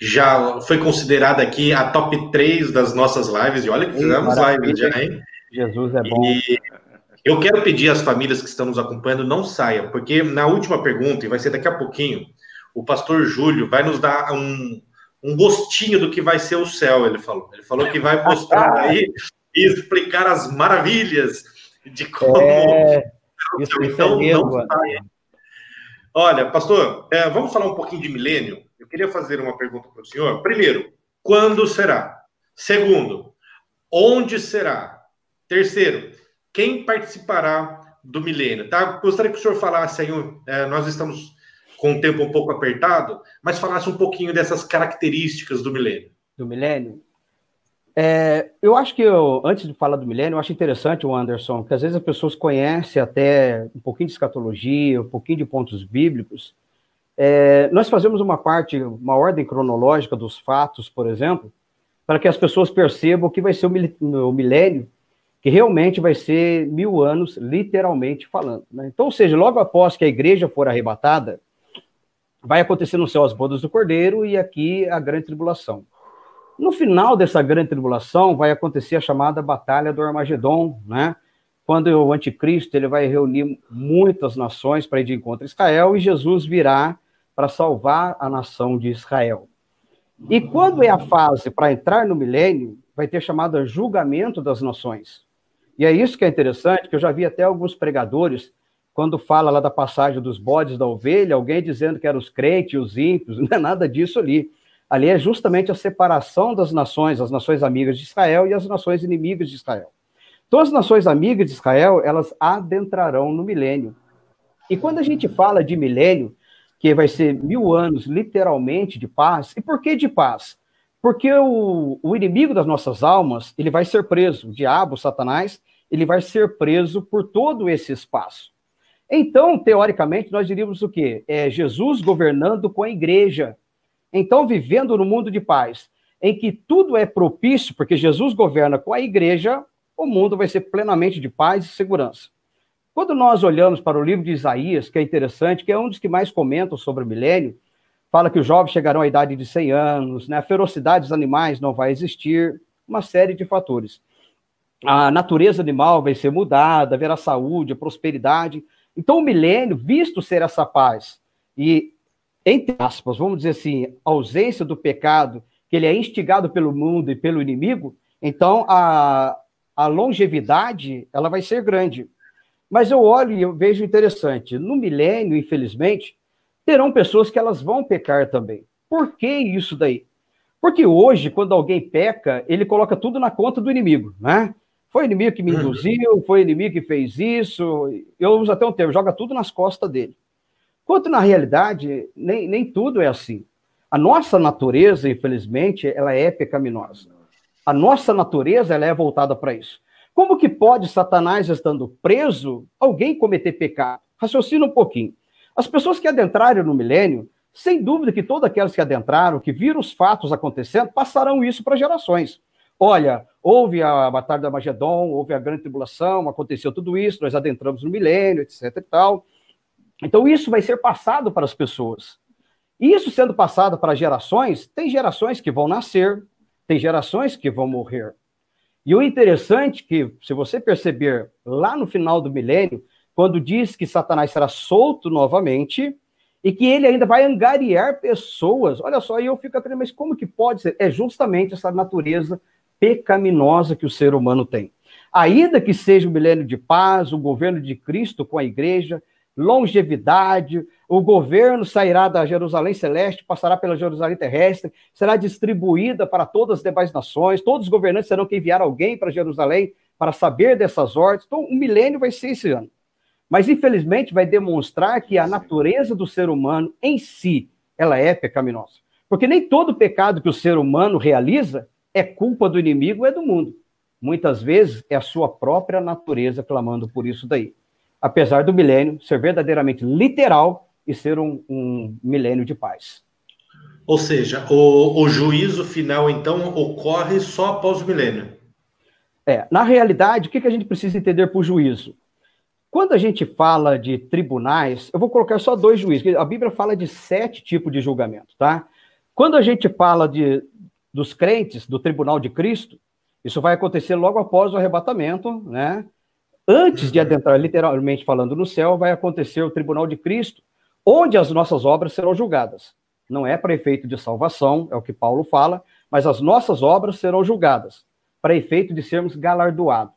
Já foi considerada aqui a top 3 das nossas lives, e olha que fizemos lives já, hein? Jesus é bom. E eu quero pedir às famílias que estão nos acompanhando, não saiam, porque na última pergunta, e vai ser daqui a pouquinho, o pastor Júlio vai nos dar um gostinho do que vai ser o céu, ele falou. Ele falou que vai mostrar aí e explicar as maravilhas de como... Isso então, é mesmo. não sai. Olha, pastor, vamos falar um pouquinho de milênio? Eu queria fazer uma pergunta para o senhor. Primeiro, quando será? Segundo, onde será? Terceiro, quem participará do milênio? Tá? Gostaria que o senhor falasse aí, nós estamos com um tempo um pouco apertado, mas falasse um pouquinho dessas características do milênio. Do milênio? Eu acho que, antes de falar do milênio, eu acho interessante, o Anderson, que às vezes as pessoas conhecem até um pouquinho de escatologia, um pouquinho de pontos bíblicos. Nós fazemos uma ordem cronológica dos fatos, por exemplo, para que as pessoas percebam que vai ser o milênio, que realmente vai ser 1000 anos, literalmente falando, né? Então, ou seja, logo após que a igreja for arrebatada, vai acontecer no céu as bodas do Cordeiro e aqui a grande tribulação. No final dessa grande tribulação, vai acontecer a chamada Batalha do Armagedon, né? Quando o anticristo ele vai reunir muitas nações para ir de encontro a Israel, e Jesus virá para salvar a nação de Israel. E quando é a fase para entrar no milênio, vai ter chamado julgamento das nações. E é isso que é interessante, que eu já vi até alguns pregadores, quando fala lá da passagem dos bodes da ovelha, alguém dizendo que eram os crentes e os ímpios, não é nada disso ali. Ali é justamente a separação das nações, as nações amigas de Israel e as nações inimigas de Israel. Então, as nações amigas de Israel, elas adentrarão no milênio. E quando a gente fala de milênio, que vai ser 1000 anos, literalmente, de paz, e por que de paz? Porque o inimigo das nossas almas, ele vai ser preso, o diabo, Satanás, ele vai ser preso por todo esse espaço. Então, teoricamente, nós diríamos o quê? Jesus governando com a igreja. Então, vivendo no mundo de paz, em que tudo é propício, porque Jesus governa com a igreja, o mundo vai ser plenamente de paz e segurança. Quando nós olhamos para o livro de Isaías, que é interessante, que é um dos que mais comentam sobre o milênio, fala que os jovens chegarão à idade de 100 anos, né? A ferocidade dos animais não vai existir, uma série de fatores. A natureza animal vai ser mudada, haverá saúde, prosperidade. Então, o milênio, visto ser essa paz e, entre aspas, vamos dizer assim, ausência do pecado, que ele é instigado pelo mundo e pelo inimigo, então a longevidade ela vai ser grande. Mas eu olho e eu vejo interessante, no milênio, infelizmente, terão pessoas que elas vão pecar também. Por que isso daí? Porque hoje, quando alguém peca, ele coloca tudo na conta do inimigo, né? Foi o inimigo que me induziu, foi o inimigo que fez isso, eu uso até um termo, joga tudo nas costas dele. Quanto na realidade, nem tudo é assim. A nossa natureza, infelizmente, ela é pecaminosa. A nossa natureza, ela é voltada para isso. Como que pode Satanás, estando preso, alguém cometer pecado? Raciocina um pouquinho. As pessoas que adentraram no milênio, sem dúvida que todas aquelas que adentraram, que viram os fatos acontecendo, passarão isso para gerações. Olha, houve a Batalha do Armagedon, houve a grande tribulação, aconteceu tudo isso, nós adentramos no milênio, etc e tal. Então, isso vai ser passado para as pessoas. E isso sendo passado para gerações, tem gerações que vão nascer, tem gerações que vão morrer. E o interessante é que, se você perceber lá no final do milênio, quando diz que Satanás será solto novamente e que ele ainda vai angariar pessoas, olha só, e eu fico aprendendo, mas como que pode ser? É justamente essa natureza pecaminosa que o ser humano tem. Ainda que seja o milênio de paz, o governo de Cristo com a igreja, longevidade, o governo sairá da Jerusalém celeste, passará pela Jerusalém terrestre, será distribuída para todas as demais nações, todos os governantes terão que enviar alguém para Jerusalém para saber dessas ordens. Então, o milênio vai ser esse ano. Mas, infelizmente, vai demonstrar que a natureza do ser humano em si, ela é pecaminosa. Porque nem todo pecado que o ser humano realiza é culpa do inimigo, é do mundo. Muitas vezes é a sua própria natureza clamando por isso daí. Apesar do milênio ser verdadeiramente literal e ser um milênio de paz. Ou seja, o juízo final, então, ocorre só após o milênio. Na realidade, o que a gente precisa entender por juízo? Quando a gente fala de tribunais, eu vou colocar só 2 juízes. A Bíblia fala de 7 tipos de julgamento, tá? Quando a gente fala dos crentes, do tribunal de Cristo, isso vai acontecer logo após o arrebatamento, né? Antes de adentrar, literalmente falando, no céu, vai acontecer o tribunal de Cristo, onde as nossas obras serão julgadas. Não é para efeito de salvação, é o que Paulo fala, mas as nossas obras serão julgadas. para efeito de sermos galardoados.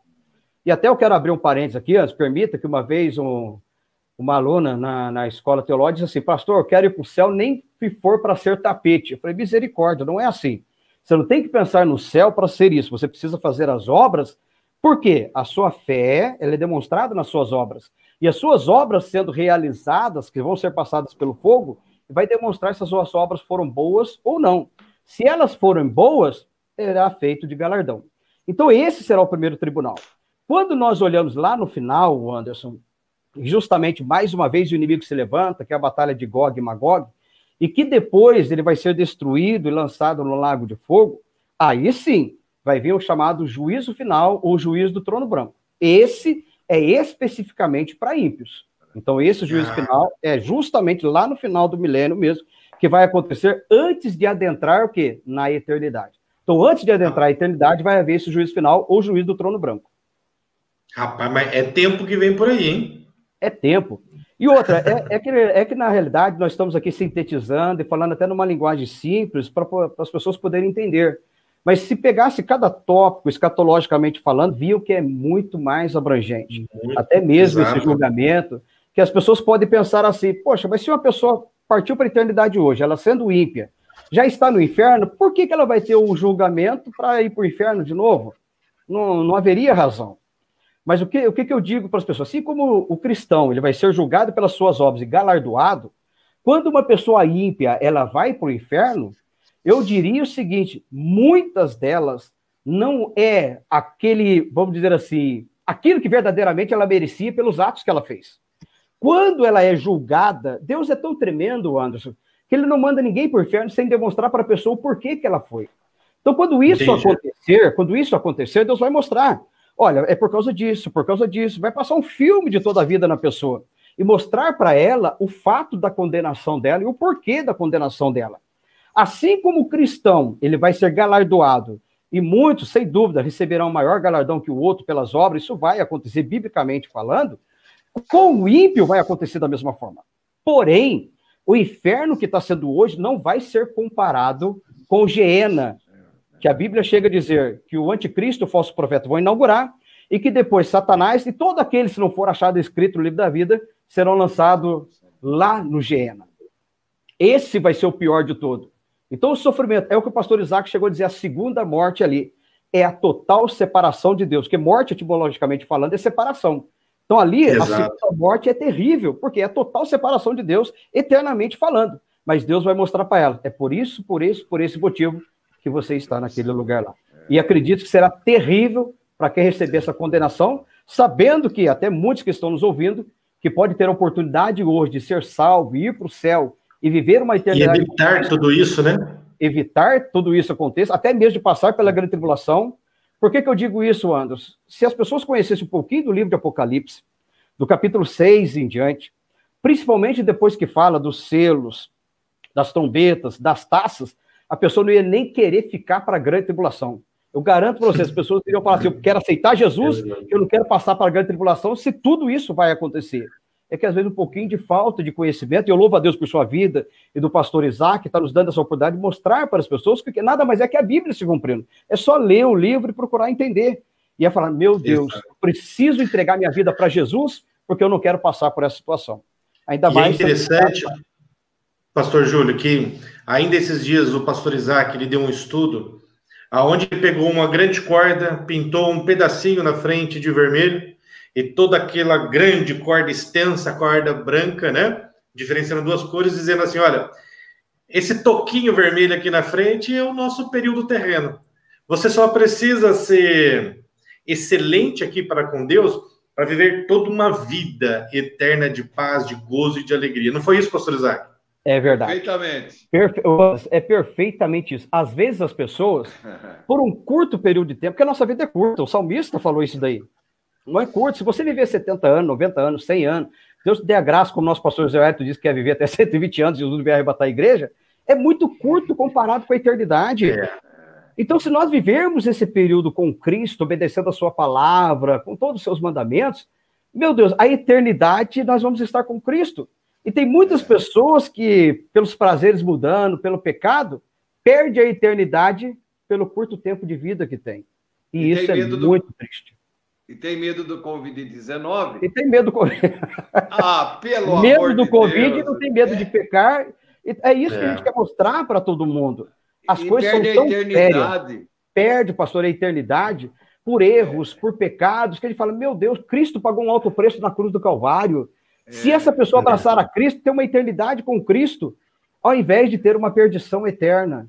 E até eu quero abrir um parênteses aqui, antes, permita que uma vez uma aluna na escola teológica disse assim, pastor, eu quero ir para o céu nem se for para ser tapete. Eu falei, misericórdia, não é assim. Você não tem que pensar no céu para ser isso, você precisa fazer as obras, porque a sua fé ela é demonstrada nas suas obras. E as suas obras sendo realizadas, que vão ser passadas pelo fogo, vai demonstrar se as suas obras foram boas ou não. Se elas forem boas, será feito de galardão. Então esse será o primeiro tribunal. Quando nós olhamos lá no final, Anderson, justamente mais uma vez o inimigo se levanta, que é a batalha de Gog e Magog, e que depois ele vai ser destruído e lançado no lago de fogo, aí sim vai vir o chamado juízo final ou juízo do trono branco. Esse é especificamente para ímpios. Então esse juízo final é justamente lá no final do milênio mesmo, que vai acontecer antes de adentrar o quê? Na eternidade. Então antes de adentrar a eternidade vai haver esse juízo final ou juízo do trono branco. Rapaz, mas é tempo que vem por aí, hein? É tempo. E outra, é que na realidade nós estamos aqui sintetizando e falando até numa linguagem simples para as pessoas poderem entender. Mas se pegasse cada tópico, escatologicamente falando, viu que é muito mais abrangente. Muito, até mesmo exato. Esse julgamento, que as pessoas podem pensar assim, poxa, mas se uma pessoa partiu para a eternidade hoje, ela sendo ímpia, já está no inferno, por que ela vai ter o julgamento para ir para o inferno de novo? Não haveria razão. Mas o que eu digo para as pessoas? Assim como o cristão ele vai ser julgado pelas suas obras e galardoado, quando uma pessoa ímpia ela vai para o inferno, eu diria o seguinte, muitas delas não é aquele, vamos dizer assim, aquilo que verdadeiramente ela merecia pelos atos que ela fez. Quando ela é julgada, Deus é tão tremendo, Anderson, que ele não manda ninguém para o inferno sem demonstrar para a pessoa o porquê que ela foi. Então, quando isso acontecer, Deus vai mostrar. Olha, é por causa disso, vai passar um filme de toda a vida na pessoa e mostrar para ela o fato da condenação dela e o porquê da condenação dela. Assim como o cristão, ele vai ser galardoado e muitos, sem dúvida, receberão maior galardão que o outro pelas obras, isso vai acontecer biblicamente falando, com o ímpio vai acontecer da mesma forma. Porém, o inferno que está sendo hoje não vai ser comparado com o Geena, que a Bíblia chega a dizer que o anticristo, o falso profeta, vão inaugurar, e que depois Satanás e todo aquele, se não for achado escrito no livro da vida, serão lançados lá no Geena. Esse vai ser o pior de todo. Então o sofrimento, é o que o pastor Isaac chegou a dizer, a segunda morte ali, é a total separação de Deus, porque morte, etimologicamente falando, é separação. Então ali, exato. A segunda morte é terrível, porque é a total separação de Deus, eternamente falando. Mas Deus vai mostrar para ela, é por esse motivo, que você está naquele lugar lá. E acredito que será terrível para quem receber essa condenação, sabendo que até muitos que estão nos ouvindo, que pode ter a oportunidade hoje de ser salvo, ir para o céu e viver uma eternidade. E evitar tudo isso, né? Evitar tudo isso aconteça, até mesmo de passar pela grande tribulação. Por que eu digo isso, Anderson? Se as pessoas conhecessem um pouquinho do livro de Apocalipse, do capítulo 6 em diante, principalmente depois que fala dos selos, das trombetas, das taças, a pessoa não ia nem querer ficar para a grande tribulação. Eu garanto para vocês, as pessoas iriam falar assim, eu quero aceitar Jesus, eu não quero passar para a grande tribulação, se tudo isso vai acontecer. É que às vezes um pouquinho de falta de conhecimento, e eu louvo a Deus por sua vida, e do pastor Isaac, que está nos dando essa oportunidade de mostrar para as pessoas que nada mais é que a Bíblia se cumprindo. É só ler o livro e procurar entender. E é falar, meu Deus, eu preciso entregar minha vida para Jesus, porque eu não quero passar por essa situação. Ainda mais... É interessante, pastor Júlio, que ainda esses dias o pastor Isaac ele deu um estudo aonde ele pegou uma grande corda, pintou um pedacinho na frente de vermelho e toda aquela grande corda extensa, corda branca, né? Diferenciando duas cores, dizendo assim, olha, esse toquinho vermelho aqui na frente é o nosso período terreno. Você só precisa ser excelente aqui para com Deus para viver toda uma vida eterna de paz, de gozo e de alegria. Não foi isso, pastor Isaac? É verdade. Perfeitamente. É perfeitamente isso. Às vezes as pessoas, por um curto período de tempo, porque a nossa vida é curta, o salmista falou isso daí. Não é curto. Se você viver 70 anos, 90 anos, 100 anos, Deus te dê a graça, como o nosso pastor Zé Hérito disse que quer viver até 120 anos, Jesus vai arrebatar a igreja, é muito curto comparado com a eternidade. Então, se nós vivermos esse período com Cristo, obedecendo a sua palavra, com todos os seus mandamentos, meu Deus, a eternidade nós vamos estar com Cristo. E tem muitas pessoas que, pelos prazeres mudando, pelo pecado, perde a eternidade pelo curto tempo de vida que tem. E isso é muito triste. E tem medo do Covid-19? E tem medo do Covid. Ah, pelo medo amor do de Covid Deus. Não tem medo de pecar. É isso que a gente quer mostrar para todo mundo. As coisas são tão sérias. Perde, pastor, a eternidade por erros, por pecados, que ele fala, meu Deus, Cristo pagou um alto preço na cruz do Calvário. Se essa pessoa abraçar a Cristo, tem uma eternidade com Cristo, ao invés de ter uma perdição eterna.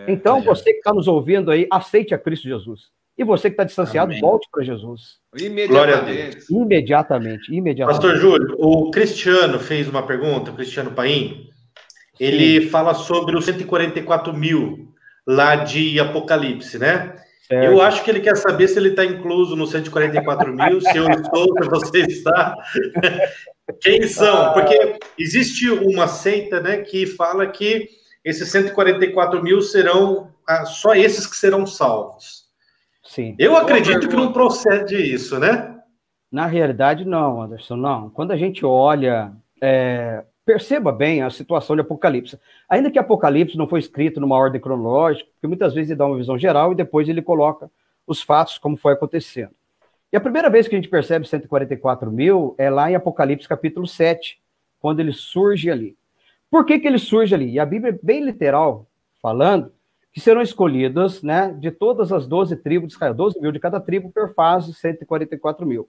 Então, você que está nos ouvindo aí, aceite a Cristo Jesus. E você que está distanciado, Amém. volte para Jesus. Glória a Deus. Imediatamente. Pastor Júlio, o Cristiano fez uma pergunta, o Cristiano Paim. Ele fala sobre os 144 mil lá de Apocalipse, né? Certo. Eu acho que ele quer saber se ele está incluso nos 144 mil, se eu estou, se você está. Quem são? Porque existe uma seita, né, que fala que esses 144 mil serão só esses que serão salvos. Sim. Eu acredito que não procede isso, né? Na realidade, não, Anderson, não. Quando a gente olha, perceba bem a situação de Apocalipse. Ainda que Apocalipse não foi escrito numa ordem cronológica, porque muitas vezes ele dá uma visão geral e depois ele coloca os fatos como foi acontecendo. E a primeira vez que a gente percebe 144 mil é lá em Apocalipse capítulo 7, quando ele surge ali. Por que ele surge ali? E a Bíblia é bem literal, falando que serão escolhidas, né, de todas as 12 tribos de Israel, 12 mil de cada tribo, per fase, 144 mil.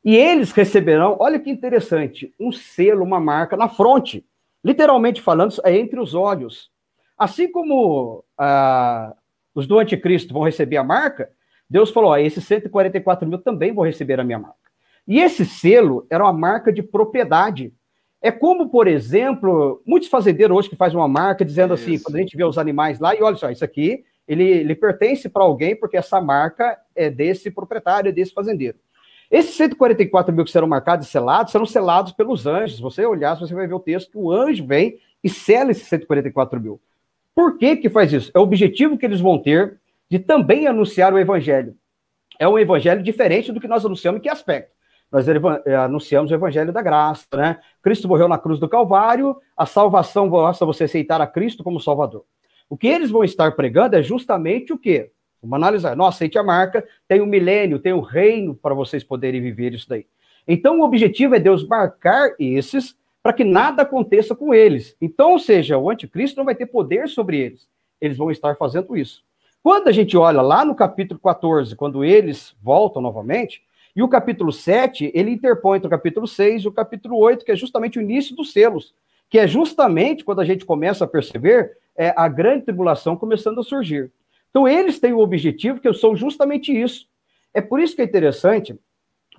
E eles receberão, olha que interessante, um selo, uma marca na fronte. Literalmente falando, é entre os olhos. Assim como os do anticristo vão receber a marca, Deus falou, esses 144 mil também vão receber a minha marca. E esse selo era uma marca de propriedade. É como, por exemplo, muitos fazendeiros hoje que fazem uma marca dizendo assim, quando a gente vê os animais lá, e olha só, isso aqui, ele pertence para alguém porque essa marca é desse proprietário, é desse fazendeiro. Esses 144 mil que serão marcados e selados, serão selados pelos anjos. Se você olhar, você vai ver o texto que o anjo vem e sela esses 144 mil. Por que faz isso? É o objetivo que eles vão ter de também anunciar o evangelho. É um evangelho diferente do que nós anunciamos. Em que aspecto? Nós anunciamos o evangelho da graça, né? Cristo morreu na cruz do Calvário, a salvação basta você aceitar a Cristo como Salvador. O que eles vão estar pregando é justamente o quê? Vamos analisar. Não aceite a marca, tem um milênio, tem um reino para vocês poderem viver isso daí. Então, o objetivo é Deus marcar esses para que nada aconteça com eles. Então, ou seja, o anticristo não vai ter poder sobre eles. Eles vão estar fazendo isso. Quando a gente olha lá no capítulo 14, quando eles voltam novamente, e o capítulo 7, ele interpõe entre o capítulo 6 e o capítulo 8, que é justamente o início dos selos, que é justamente quando a gente começa a perceber a grande tribulação começando a surgir. Então, eles têm o objetivo que são justamente isso. É por isso que é interessante,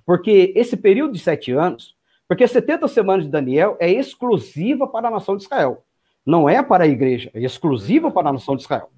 porque esse período de 7 anos, porque 70 semanas de Daniel é exclusiva para a nação de Israel. Não é para a igreja, é exclusiva para a nação de Israel.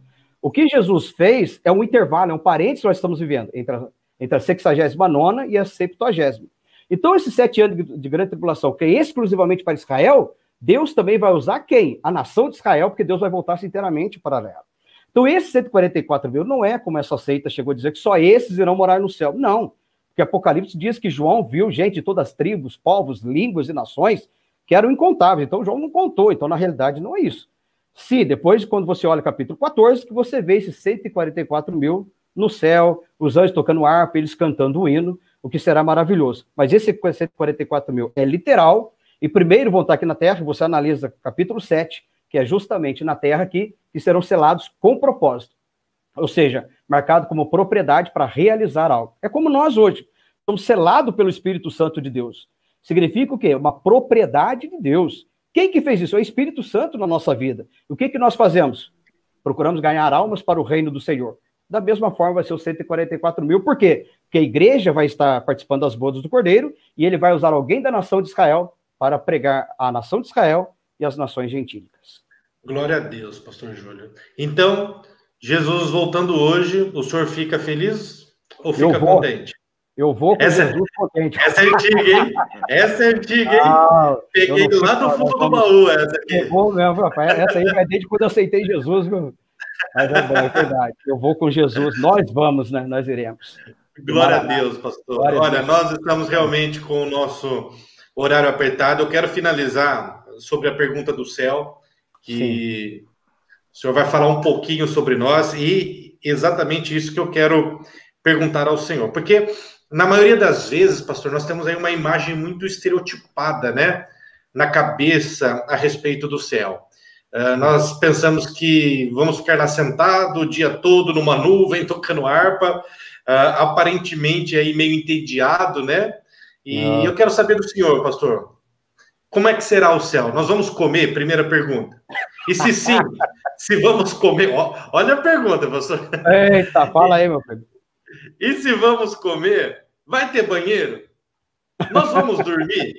O que Jesus fez é um intervalo, é um parênteses que nós estamos vivendo entre a 69ª e a 70ª. Então, esses 7 anos de grande tribulação, que é exclusivamente para Israel, Deus também vai usar quem? A nação de Israel, porque Deus vai voltar-se inteiramente para ela. Então, esses 144 mil não é como essa seita chegou a dizer que só esses irão morar no céu. Não, porque Apocalipse diz que João viu gente de todas as tribos, povos, línguas e nações que eram incontáveis. Então, João não contou. Então, na realidade, não é isso. Se depois, quando você olha o capítulo 14, que você vê esses 144 mil no céu, os anjos tocando harpa, eles cantando o hino, o que será maravilhoso. Mas esse 144 mil é literal, e primeiro vão estar aqui na terra, você analisa capítulo 7, que é justamente na terra aqui, que serão selados com propósito. Ou seja, marcado como propriedade para realizar algo. É como nós hoje, somos selados pelo Espírito Santo de Deus. Significa o quê? Uma propriedade de Deus. Quem que fez isso? É o Espírito Santo na nossa vida. O que nós fazemos? Procuramos ganhar almas para o reino do Senhor. Da mesma forma vai ser os 144 mil. Por quê? Porque a igreja vai estar participando das bodas do Cordeiro e ele vai usar alguém da nação de Israel para pregar a nação de Israel e as nações gentílicas. Glória a Deus, pastor Júlio. Então, Jesus voltando hoje, o senhor fica feliz ou fica contente? Eu vou com Jesus contente. Essa é antiga, hein? Essa é antiga, hein? Peguei lá do fundo do baú essa aqui. Eu vou mesmo, rapaz. Essa aí vai desde quando eu aceitei Jesus, viu? Mas é verdade. Eu vou com Jesus. Nós vamos, né? Nós iremos. Glória a Deus, pastor. Olha, nós estamos realmente com o nosso horário apertado. Eu quero finalizar sobre a pergunta do céu, que o senhor vai falar um pouquinho sobre nós, e exatamente isso que eu quero perguntar ao Senhor, porque na maioria das vezes, pastor, nós temos aí uma imagem muito estereotipada, né, na cabeça a respeito do céu. Nós pensamos que vamos ficar lá sentado o dia todo numa nuvem, tocando harpa, aparentemente aí meio entediado, né? E eu quero saber do senhor, pastor, como é que será o céu? Nós vamos comer? Primeira pergunta. E se sim, se vamos comer... Olha a pergunta, pastor. Eita, fala aí, meu filho. E se vamos comer, vai ter banheiro? Nós vamos dormir?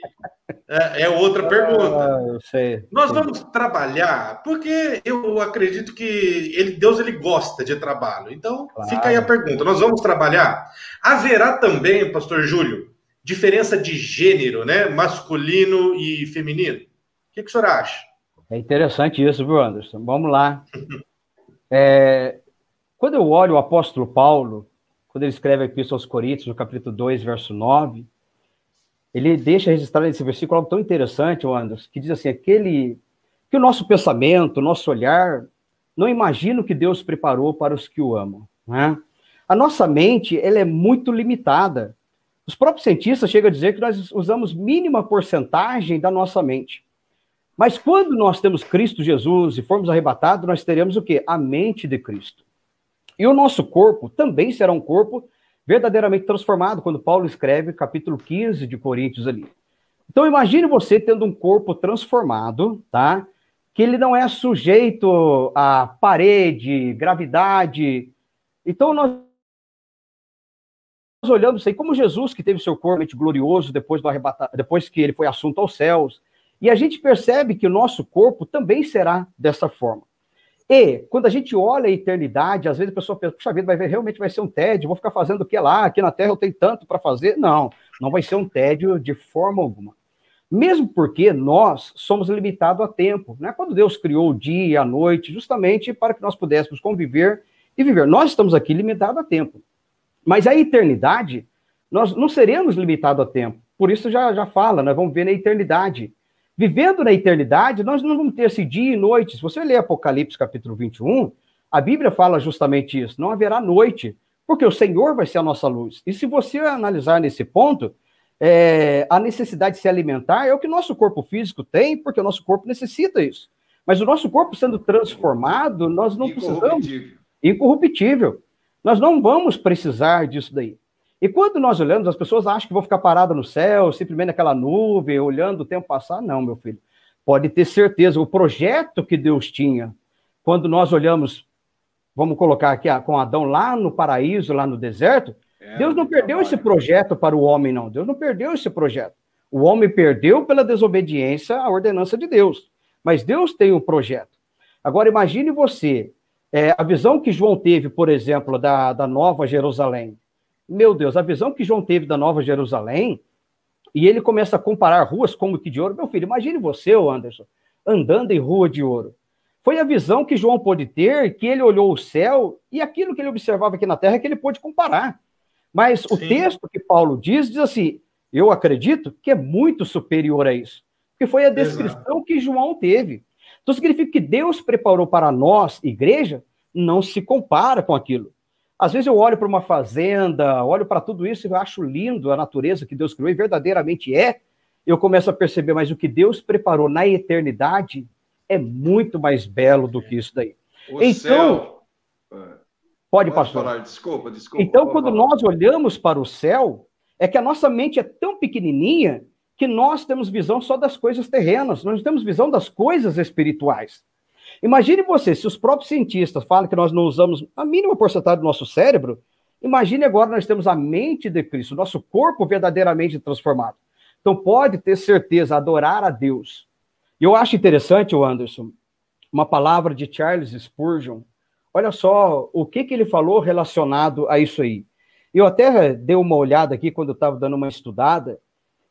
É outra pergunta. Eu sei. Nós vamos trabalhar, porque eu acredito que Deus ele gosta de trabalho. Então, Claro. fica aí a pergunta. Nós vamos trabalhar? Haverá também, pastor Júlio, diferença de gênero, né? Masculino e feminino? O que o senhor acha? É interessante isso, viu, Anderson? Vamos lá. Quando eu olho o apóstolo Paulo, quando ele escreve a Epístola aos Coríntios, no capítulo 2, verso 9, ele deixa registrado nesse versículo algo tão interessante, Anderson, que diz assim, que o nosso pensamento, o nosso olhar, não imagina o que Deus preparou para os que o amam. Né? A nossa mente, ela é muito limitada. Os próprios cientistas chegam a dizer que nós usamos mínima porcentagem da nossa mente. Mas quando nós temos Cristo Jesus e formos arrebatados, nós teremos o quê? A mente de Cristo. E o nosso corpo também será um corpo verdadeiramente transformado, quando Paulo escreve capítulo 15 de Coríntios ali. Então, imagine você tendo um corpo transformado, tá? Que ele não é sujeito a parede, gravidade. Então, nós olhamos isso aí como Jesus, que teve seu corpo glorioso depois que ele foi assunto aos céus. E a gente percebe que o nosso corpo também será dessa forma. E, quando a gente olha a eternidade, às vezes a pessoa pensa, puxa vida, realmente vai ser um tédio, vou ficar fazendo o que lá? Aqui na Terra eu tenho tanto para fazer. Não, não vai ser um tédio de forma alguma. Mesmo porque nós somos limitados a tempo. Né? Quando Deus criou o dia e a noite, justamente para que nós pudéssemos conviver e viver. Nós estamos aqui limitados a tempo. Mas a eternidade, nós não seremos limitados a tempo. Por isso já fala, nós vamos ver na eternidade. Vivendo na eternidade, nós não vamos ter esse dia e noite. Se você ler Apocalipse capítulo 21, a Bíblia fala justamente isso. Não haverá noite, porque o Senhor vai ser a nossa luz. E se você analisar nesse ponto, a necessidade de se alimentar é o que o nosso corpo físico tem, porque o nosso corpo necessita isso. Mas o nosso corpo sendo transformado, nós não precisamos... Incorruptível. Nós não vamos precisar disso daí. E quando nós olhamos, as pessoas acham que vão ficar paradas no céu, simplesmente naquela nuvem, olhando o tempo passar. Não, meu filho. Pode ter certeza, o projeto que Deus tinha, quando nós olhamos, vamos colocar aqui com Adão lá no paraíso, lá no deserto, Deus não perdeu esse projeto para o homem, não. Deus não perdeu esse projeto. O homem perdeu pela desobediência à ordenança de Deus. Mas Deus tem um projeto. Agora, imagine você, a visão que João teve, por exemplo, da Nova Jerusalém. Meu Deus, a visão que João teve da Nova Jerusalém, e ele começa a comparar ruas como que de ouro. Meu filho, imagine você, Anderson, andando em rua de ouro. Foi a visão que João pôde ter, que ele olhou o céu, e aquilo que ele observava aqui na terra, que ele pôde comparar. Mas o texto que Paulo diz assim, eu acredito que é muito superior a isso, porque foi a descrição que João teve. Então significa que Deus preparou para nós, igreja, não se compara com aquilo. Às vezes eu olho para uma fazenda, olho para tudo isso e eu acho lindo a natureza que Deus criou, e verdadeiramente eu começo a perceber, mas o que Deus preparou na eternidade é muito mais belo do que isso daí. Então, pode pastor. Falar, desculpa. Então, quando nós olhamos para o céu, é que a nossa mente é tão pequenininha que nós temos visão só das coisas terrenas, nós não temos visão das coisas espirituais. Imagine você, se os próprios cientistas falam que nós não usamos a mínima porcentagem do nosso cérebro, imagine agora nós temos a mente de Cristo, o nosso corpo verdadeiramente transformado. Então pode ter certeza, adorar a Deus. E eu acho interessante, Anderson, uma palavra de Charles Spurgeon. Olha só o que ele falou relacionado a isso aí. Eu até dei uma olhada aqui quando eu estava dando uma estudada,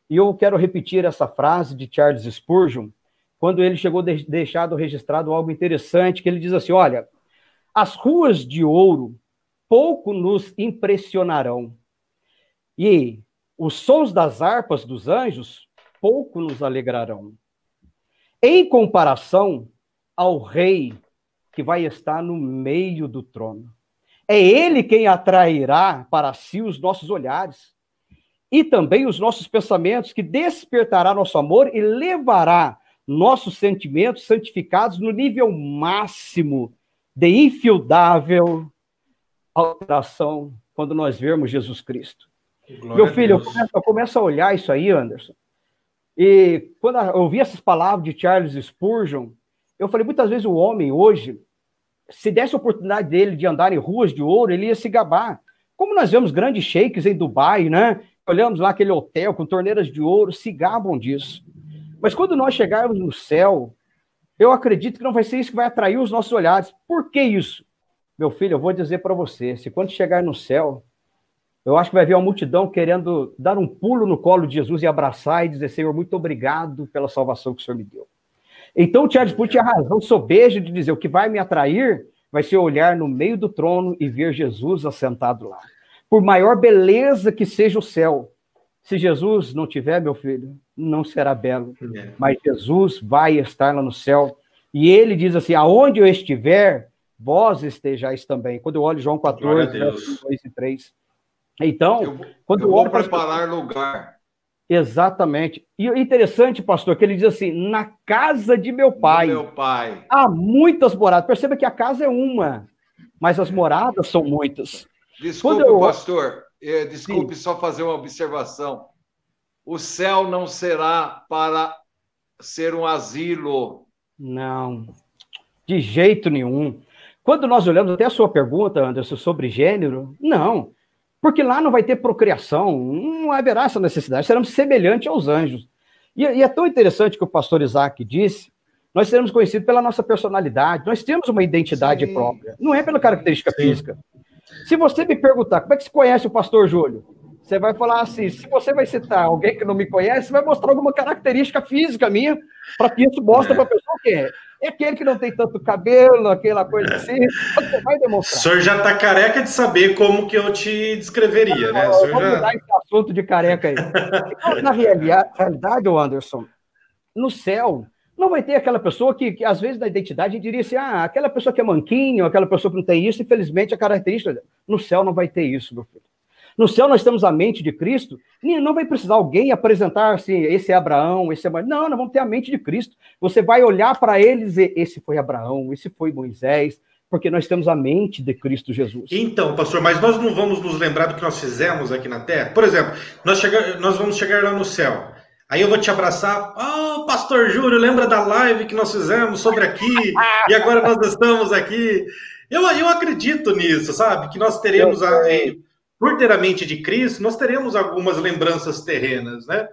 e eu quero repetir essa frase de Charles Spurgeon, quando ele chegou deixado registrado algo interessante, que ele diz assim, olha, as ruas de ouro pouco nos impressionarão, e os sons das harpas dos anjos pouco nos alegrarão, em comparação ao rei que vai estar no meio do trono. É ele quem atrairá para si os nossos olhares e também os nossos pensamentos, que despertará nosso amor e levará nossos sentimentos santificados no nível máximo de infildável alteração quando nós vermos Jesus Cristo. Glória Meu a filho, Deus. eu começo a olhar isso aí, Anderson, e quando eu ouvi essas palavras de Charles Spurgeon, eu falei, muitas vezes o homem hoje, se desse a oportunidade dele de andar em ruas de ouro, ele ia se gabar. Como nós vemos grandes sheiks em Dubai, né? Olhamos lá aquele hotel com torneiras de ouro, se gabam disso. Mas quando nós chegarmos no céu, eu acredito que não vai ser isso que vai atrair os nossos olhares. Por que isso? Meu filho, eu vou dizer para você, se quando chegar no céu, eu acho que vai ver uma multidão querendo dar um pulo no colo de Jesus e abraçar e dizer, Senhor, muito obrigado pela salvação que o Senhor me deu. Então o Charles Spurgeon tinha razão sobeja de dizer, o que vai me atrair vai ser olhar no meio do trono e ver Jesus assentado lá. Por maior beleza que seja o céu, se Jesus não tiver, meu filho, não será belo. Mas Jesus vai estar lá no céu. E ele diz assim, aonde eu estiver, vós estejais também. Quando eu olho João 14, versos 2 e 3. Então, quando eu vou preparar lugar. Exatamente. E interessante, pastor, que ele diz assim, na casa de meu pai, há muitas moradas. Perceba que a casa é uma, mas as moradas são muitas. Desculpe, pastor, desculpe só fazer uma observação. O céu não será para ser um asilo. Não, de jeito nenhum. Quando nós olhamos até a sua pergunta, Anderson, sobre gênero, não. Porque lá não vai ter procriação, não haverá essa necessidade, seremos semelhantes aos anjos. E é tão interessante que o pastor Isaac disse, nós seremos conhecidos pela nossa personalidade, nós temos uma identidade própria, não é pela característica física. Se você me perguntar, como é que se conhece o pastor Júlio? Você vai falar assim, se você vai citar alguém que não me conhece, vai mostrar alguma característica física minha, para que isso mostre para a pessoa quem é. É aquele que não tem tanto cabelo, aquela coisa assim, você vai demonstrar. O senhor já está careca de saber como que eu te descreveria, né? Vamos mudar esse assunto de careca aí. Então, na realidade, Anderson, no céu, não vai ter aquela pessoa que às vezes, na identidade, a gente diria assim, aquela pessoa que é manquinho, aquela pessoa que não tem isso, infelizmente, a característica... No céu não vai ter isso, meu filho. No céu nós temos a mente de Cristo, não vai precisar alguém apresentar assim, esse é Abraão, esse é... Não, nós vamos ter a mente de Cristo. Você vai olhar para ele e dizer, esse foi Abraão, esse foi Moisés, porque nós temos a mente de Cristo Jesus. Então, pastor, mas nós não vamos nos lembrar do que nós fizemos aqui na Terra? Por exemplo, nós vamos chegar lá no céu. Aí eu vou te abraçar, pastor Júlio, lembra da live que nós fizemos sobre aqui? E agora nós estamos aqui. Eu acredito nisso, sabe? Que nós teremos... Por ter a mente de Cristo, nós teremos algumas lembranças terrenas, né?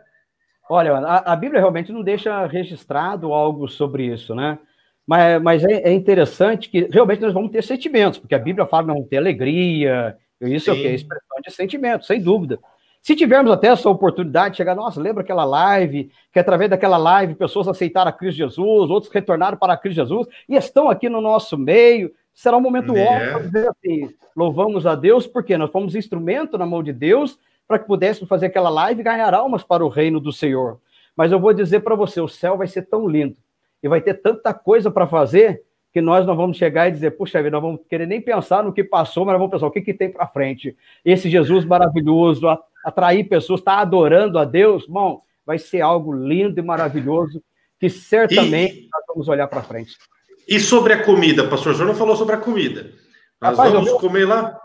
Olha, a Bíblia realmente não deixa registrado algo sobre isso, né? Mas é interessante que realmente nós vamos ter sentimentos, porque a Bíblia fala que nós vamos ter alegria, isso é o quê? Expressão de sentimento, sem dúvida. Se tivermos até essa oportunidade de chegar, nossa, lembra aquela live, que através daquela live pessoas aceitaram a Cristo Jesus, outros retornaram para Cristo Jesus, e estão aqui no nosso meio, será um momento ótimo para dizer assim, louvamos a Deus, porque nós fomos instrumento na mão de Deus para que pudéssemos fazer aquela live e ganhar almas para o reino do Senhor. Mas eu vou dizer para você, o céu vai ser tão lindo, e vai ter tanta coisa para fazer, que nós não vamos chegar e dizer, puxa vida, nós vamos querer nem pensar no que passou, mas nós vamos pensar o que tem para frente. Esse Jesus maravilhoso, atrair pessoas, estar adorando a Deus, bom, vai ser algo lindo e maravilhoso, que certamente nós vamos olhar para frente. E sobre a comida, pastor? O senhor não falou sobre a comida. Nós vamos comer lá?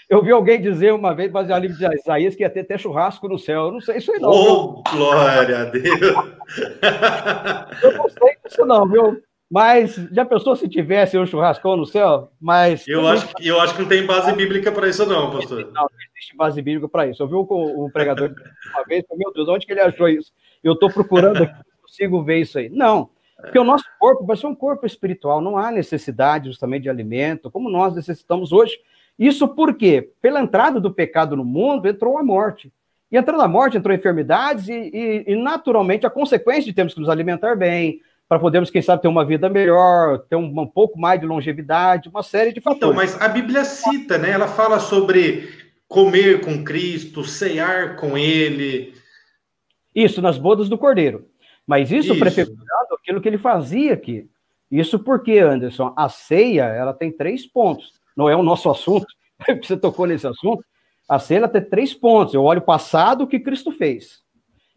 Eu vi alguém dizer uma vez, baseado no livro de Isaías, que ia ter até churrasco no céu. Eu não sei isso aí não. Oh, glória a Deus! Eu não sei isso não, viu? Mas já pensou se tivesse um churrascão no céu? Mas eu acho que não tem base bíblica para isso não, pastor. Não existe base bíblica para isso. Eu vi um pregador uma vez, meu Deus, onde que ele achou isso? Eu estou procurando aqui, não consigo ver isso aí. Não. Porque o nosso corpo vai ser um corpo espiritual, não há necessidade justamente de alimento, como nós necessitamos hoje. Isso por quê? Pela entrada do pecado no mundo, entrou a morte. E entrando a morte, entrou enfermidades e naturalmente, a consequência de termos que nos alimentar bem, para podermos, quem sabe, ter uma vida melhor, ter um pouco mais de longevidade, uma série de fatores. Então, mas a Bíblia cita, né? Ela fala sobre comer com Cristo, cear com Ele. Isso, nas bodas do Cordeiro. Mas isso prefigurando aquilo que ele fazia aqui. Isso porque, Anderson, a ceia, ela tem 3 pontos. Não é o nosso assunto, você tocou nesse assunto, a cena tem 3 pontos. Eu olho o passado, o que Cristo fez.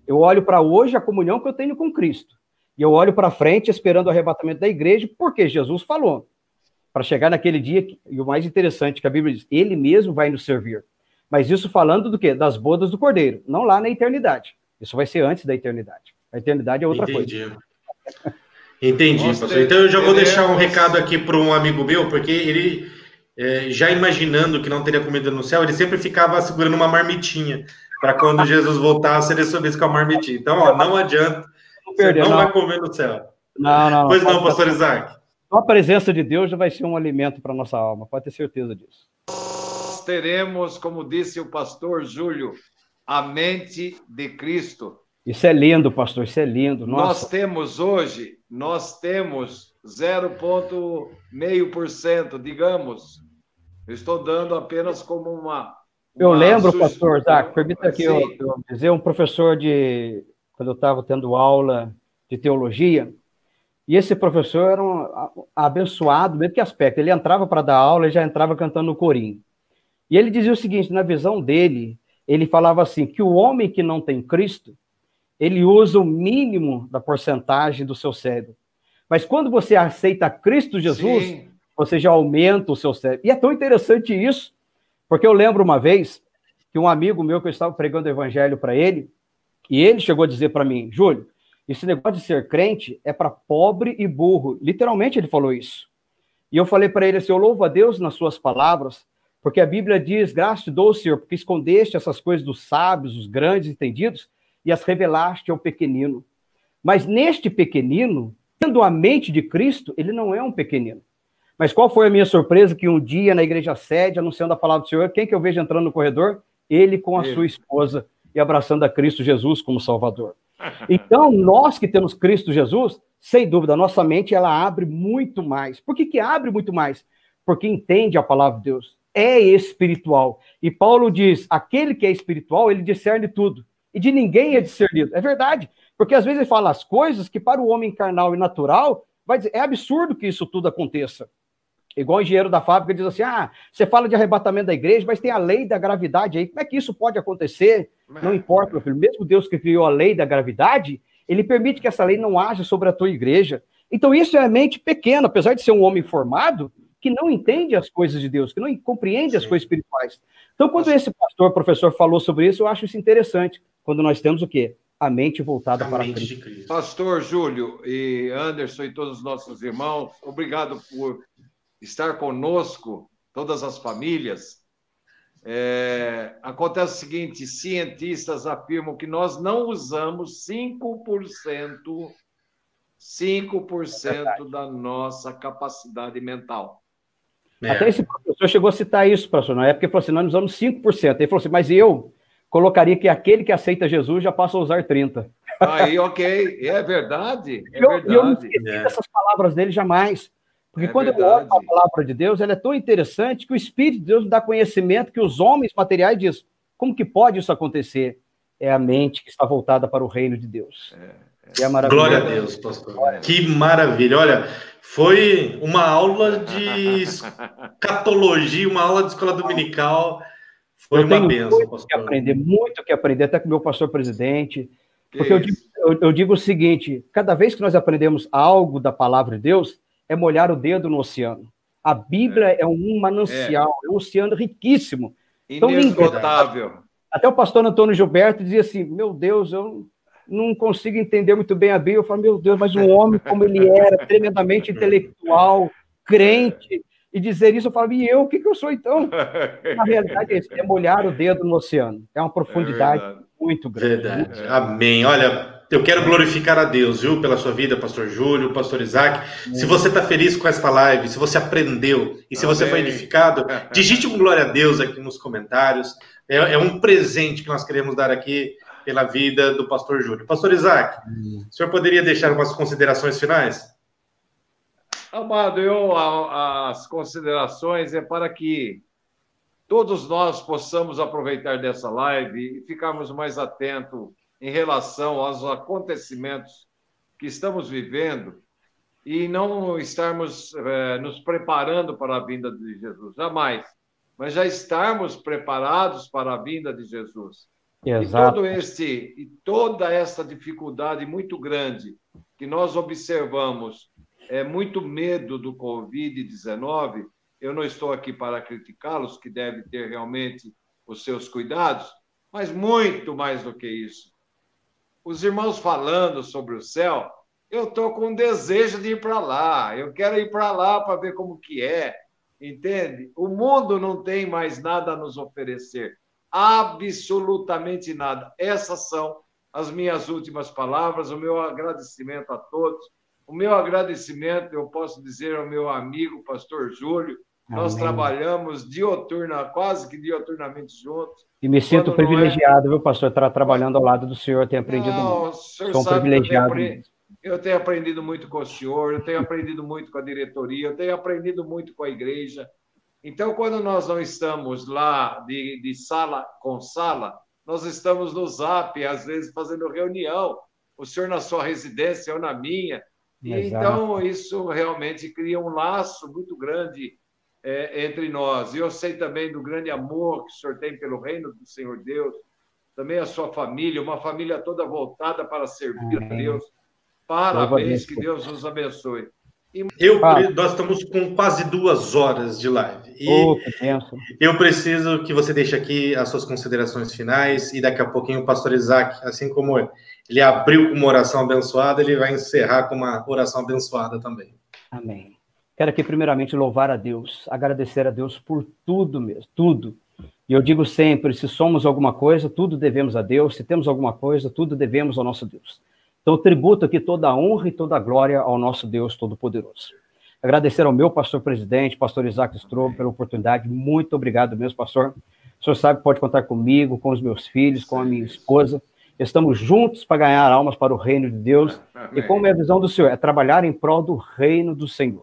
Eu olho para hoje, a comunhão que eu tenho com Cristo. E eu olho para frente, esperando o arrebatamento da igreja, porque Jesus falou. Para chegar naquele dia, e o mais interessante que a Bíblia diz, ele mesmo vai nos servir. Mas isso falando do quê? Das bodas do Cordeiro, não lá na eternidade. Isso vai ser antes da eternidade. A eternidade é outra coisa. Entendi, pastor. Então eu já vou deixar um recado aqui para um amigo meu, porque ele, já imaginando que não teria comida no céu, ele sempre ficava segurando uma marmitinha, para quando Jesus voltasse, ele subisse com a marmitinha. Então, ó, não adianta, você não vai comer no céu. Não. Pois não, pastor Isaac. A presença de Deus já vai ser um alimento para a nossa alma, pode ter certeza disso. Nós teremos, como disse o pastor Júlio, a mente de Cristo. Isso é lindo, pastor, isso é lindo. Nossa. Nós temos 0,5%, digamos. Eu estou dando apenas como uma eu lembro, pastor Isaac, permita que eu dizer, um professor quando eu estava tendo aula de teologia, e esse professor era um abençoado, mesmo que aspecto. Ele entrava para dar aula e já entrava cantando no corinho. E ele dizia o seguinte, na visão dele, ele falava assim, que o homem que não tem Cristo, ele usa o mínimo da porcentagem do seu cérebro. Mas quando você aceita Cristo Jesus, sim, você já aumenta o seu cérebro. E é tão interessante isso, porque eu lembro uma vez que um amigo meu, que eu estava pregando o evangelho para ele, e ele chegou a dizer para mim, Júlio, esse negócio de ser crente é para pobre e burro. Literalmente ele falou isso. E eu falei para ele assim, eu louvo a Deus nas suas palavras, porque a Bíblia diz, graças te dou, Senhor, porque escondeste essas coisas dos sábios, dos grandes entendidos, e as revelaste ao pequenino. Mas neste pequenino, tendo a mente de Cristo, ele não é um pequenino. Mas qual foi a minha surpresa? Que um dia, na igreja sede, anunciando a palavra do Senhor, quem que eu vejo entrando no corredor? Ele com a sua esposa e abraçando a Cristo Jesus como Salvador. Então, nós que temos Cristo Jesus, sem dúvida, a nossa mente, ela abre muito mais. Por que abre muito mais? Porque entende a palavra de Deus. É espiritual. E Paulo diz, aquele que é espiritual, ele discerne tudo. E de ninguém é discernido. É verdade. Porque às vezes ele fala as coisas que para o homem carnal e natural, vai dizer, é absurdo que isso tudo aconteça. Igual o engenheiro da fábrica diz assim, você fala de arrebatamento da igreja, mas tem a lei da gravidade aí, como é que isso pode acontecer? Não importa, meu filho, mesmo Deus que criou a lei da gravidade, ele permite que essa lei não haja sobre a tua igreja. Então isso é a mente pequena, apesar de ser um homem formado, que não entende as coisas de Deus, que não compreende as coisas espirituais. Então quando esse professor falou sobre isso, eu acho isso interessante, quando nós temos o quê? A mente voltada para Cristo. Pastor Júlio e Anderson e todos os nossos irmãos, obrigado por estar conosco, todas as famílias. Acontece o seguinte, cientistas afirmam que nós não usamos 5% da nossa capacidade mental. Até esse professor chegou a citar isso, pastor, na época ele falou assim, nós usamos 5%. Ele falou assim, mas eu colocaria que aquele que aceita Jesus já passa a usar 30%. Aí, ok, é verdade. Eu não esqueci dessas palavras dele jamais. Porque quando eu olho a palavra de Deus, ela é tão interessante que o Espírito de Deus dá conhecimento que os homens materiais dizem, como que pode isso acontecer? É a mente que está voltada para o reino de Deus. É maravilhoso. Glória a Deus, pastor. Que maravilha. Olha, foi uma aula de escatologia, uma aula de escola dominical. Foi uma bênção, pastor. Muito que aprender, até com o meu pastor presidente. Porque eu digo o seguinte, cada vez que nós aprendemos algo da palavra de Deus, é molhar o dedo no oceano. A Bíblia é um manancial, é um oceano riquíssimo. Inesgotável. Até o pastor Antônio Gilberto dizia assim, meu Deus, eu não consigo entender muito bem a Bíblia. Eu falo, meu Deus, mas um homem como ele era, tremendamente intelectual, crente, e dizer isso, eu falo, e eu, o que eu sou então? Na realidade é isso, é molhar o dedo no oceano. É uma profundidade muito grande. Verdade. Amém. Olha, eu quero glorificar a Deus, viu, pela sua vida, pastor Júlio, pastor Isaac. Se você está feliz com esta live, se você aprendeu e se você foi edificado, digite um glória a Deus aqui nos comentários. É um presente que nós queremos dar aqui pela vida do pastor Júlio. Pastor Isaac, o senhor poderia deixar umas considerações finais? Amado, as considerações é para que todos nós possamos aproveitar dessa live e ficarmos mais atentos em relação aos acontecimentos que estamos vivendo e não estarmos nos preparando para a vinda de Jesus. Jamais. mas já estarmos preparados para a vinda de Jesus. Exato. E toda essa dificuldade muito grande que nós observamos, muito medo do Covid-19, eu não estou aqui para criticá-los, que devem ter realmente os seus cuidados, mas muito mais do que isso. Os irmãos falando sobre o céu, eu estou com um desejo de ir para lá, eu quero ir para lá para ver como que é, entende? O mundo não tem mais nada a nos oferecer, absolutamente nada. Essas são as minhas últimas palavras, o meu agradecimento a todos. O meu agradecimento, eu posso dizer ao meu amigo, pastor Júlio, nós trabalhamos quase que dioturnamente juntos. E me sinto privilegiado, viu, pastor, estar trabalhando ao lado do senhor, tenho aprendido muito. Sou um privilegiado. Eu tenho aprendido muito com o senhor, eu tenho aprendido muito com a diretoria, eu tenho aprendido muito com a igreja. Então, quando nós não estamos lá de sala com sala, nós estamos no Zap, às vezes fazendo reunião, o senhor na sua residência, eu na minha. Então, isso realmente cria um laço muito grande entre nós. E eu sei também do grande amor que o senhor tem pelo reino do Senhor Deus, também a sua família, uma família toda voltada para servir a Deus. Parabéns, que Deus nos abençoe. Nós estamos com quase 2 horas de live. E eu preciso que você deixe aqui as suas considerações finais, e daqui a pouquinho o pastor Isaac, assim como ele abriu com uma oração abençoada, ele vai encerrar com uma oração abençoada também. Amém. Quero aqui primeiramente louvar a Deus, agradecer a Deus por tudo mesmo, tudo. E eu digo sempre, se somos alguma coisa, tudo devemos a Deus, se temos alguma coisa, tudo devemos ao nosso Deus. Então, eu tributo aqui toda a honra e toda a glória ao nosso Deus Todo-Poderoso. Agradecer ao meu pastor presidente, pastor Isaac Strobo, pela oportunidade. Muito obrigado mesmo, pastor. O senhor sabe que pode contar comigo, com os meus filhos, com a minha esposa. Estamos juntos para ganhar almas para o reino de Deus. Amém. E como é a visão do senhor? É trabalhar em prol do reino do Senhor.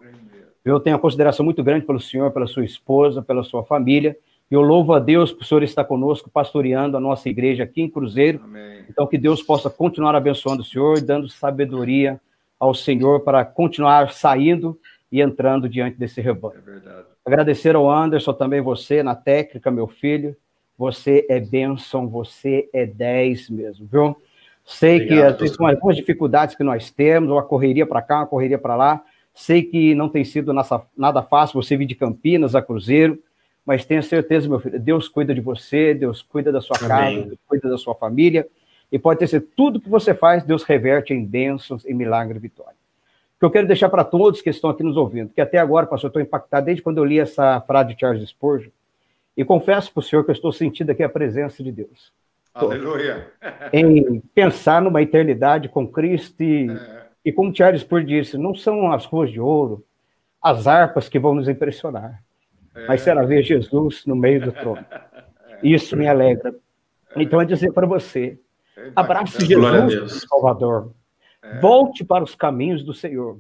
Eu tenho uma consideração muito grande pelo senhor, pela sua esposa, pela sua família. Eu louvo a Deus por o senhor estar conosco, pastoreando a nossa igreja aqui em Cruzeiro. Amém. Então, que Deus possa continuar abençoando o senhor, dando sabedoria ao Senhor para continuar saindo e entrando diante desse rebanho. É verdade. Agradecer ao Anderson, também você, na técnica, meu filho. Você é bênção, você é 10 mesmo, viu? Sei obrigado, que às vezes com algumas dificuldades que nós temos, uma correria para cá, uma correria para lá. Sei que não tem sido nada fácil você vir de Campinas a Cruzeiro, mas tenha certeza, meu filho, Deus cuida de você, Deus cuida da sua casa, Deus cuida da sua família, e pode ter sido tudo que você faz, Deus reverte em bênçãos, em milagre e vitória. O que eu quero deixar para todos que estão aqui nos ouvindo, que até agora, pastor, eu estou impactado desde quando eu li essa frase de Charles Spurgeon, e confesso para o senhor que eu estou sentindo aqui a presença de Deus. Aleluia! Em pensar numa eternidade com Cristo e como Charles Spurgeon disse, não são as ruas de ouro, as harpas que vão nos impressionar, mas será ver Jesus no meio do trono. Isso me alegra. Então, é dizer para você, abrace Jesus, Salvador. Volte para os caminhos do Senhor,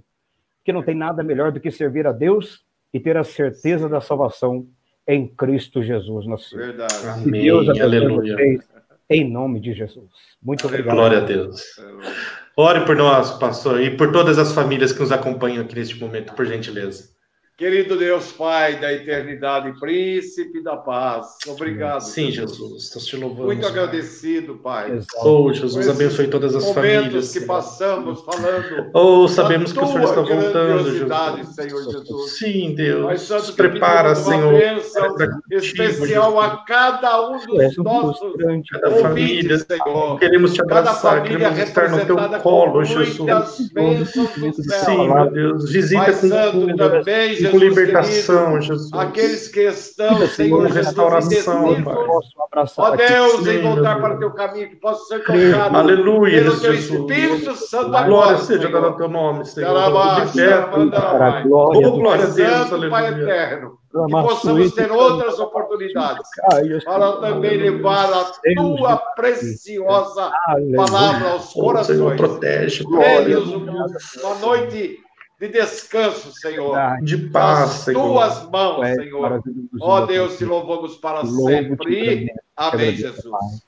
porque não tem nada melhor do que servir a Deus e ter a certeza da salvação em Cristo Jesus, nosso Senhor. Verdade. Amém. Deus Aleluia. Vocês, em nome de Jesus. Muito obrigado. Glória a Deus. Ore por nós, pastor, e por todas as famílias que nos acompanham aqui neste momento, por gentileza. Querido Deus Pai da eternidade, príncipe da paz, obrigado. Sim, Jesus, estamos te louvando. Muito agradecido, Pai. Oh, Jesus, abençoe todas as famílias. Que passamos falando. Oh, sabemos que o Senhor está voltando, Jesus. Senhor Jesus. Sim, Deus. Nos prepara, Senhor. Especial a cada um dos nossos família, Senhor. Queremos te abraçar, queremos estar no teu colo, Jesus. Sim, meu Deus. Visita com cura. Com libertação, Jesus. Aqueles que estão, Senhor, com restauração, Pai. Ó Deus, em voltar para o teu caminho, que possa ser tocado. Aleluia, pelo teu Jesus. Espírito Santo agora. Glória seja dada ao teu nome, Senhor. Glória a Deus, Santo Pai eterno. Que possamos ter outras oportunidades para também levar a tua preciosa palavra aos corações. Senhor, protege, uma noite de descanso, Senhor. De paz, Senhor. Nas tuas mãos, Senhor. Ó Deus, te louvamos para sempre. Amém, Jesus.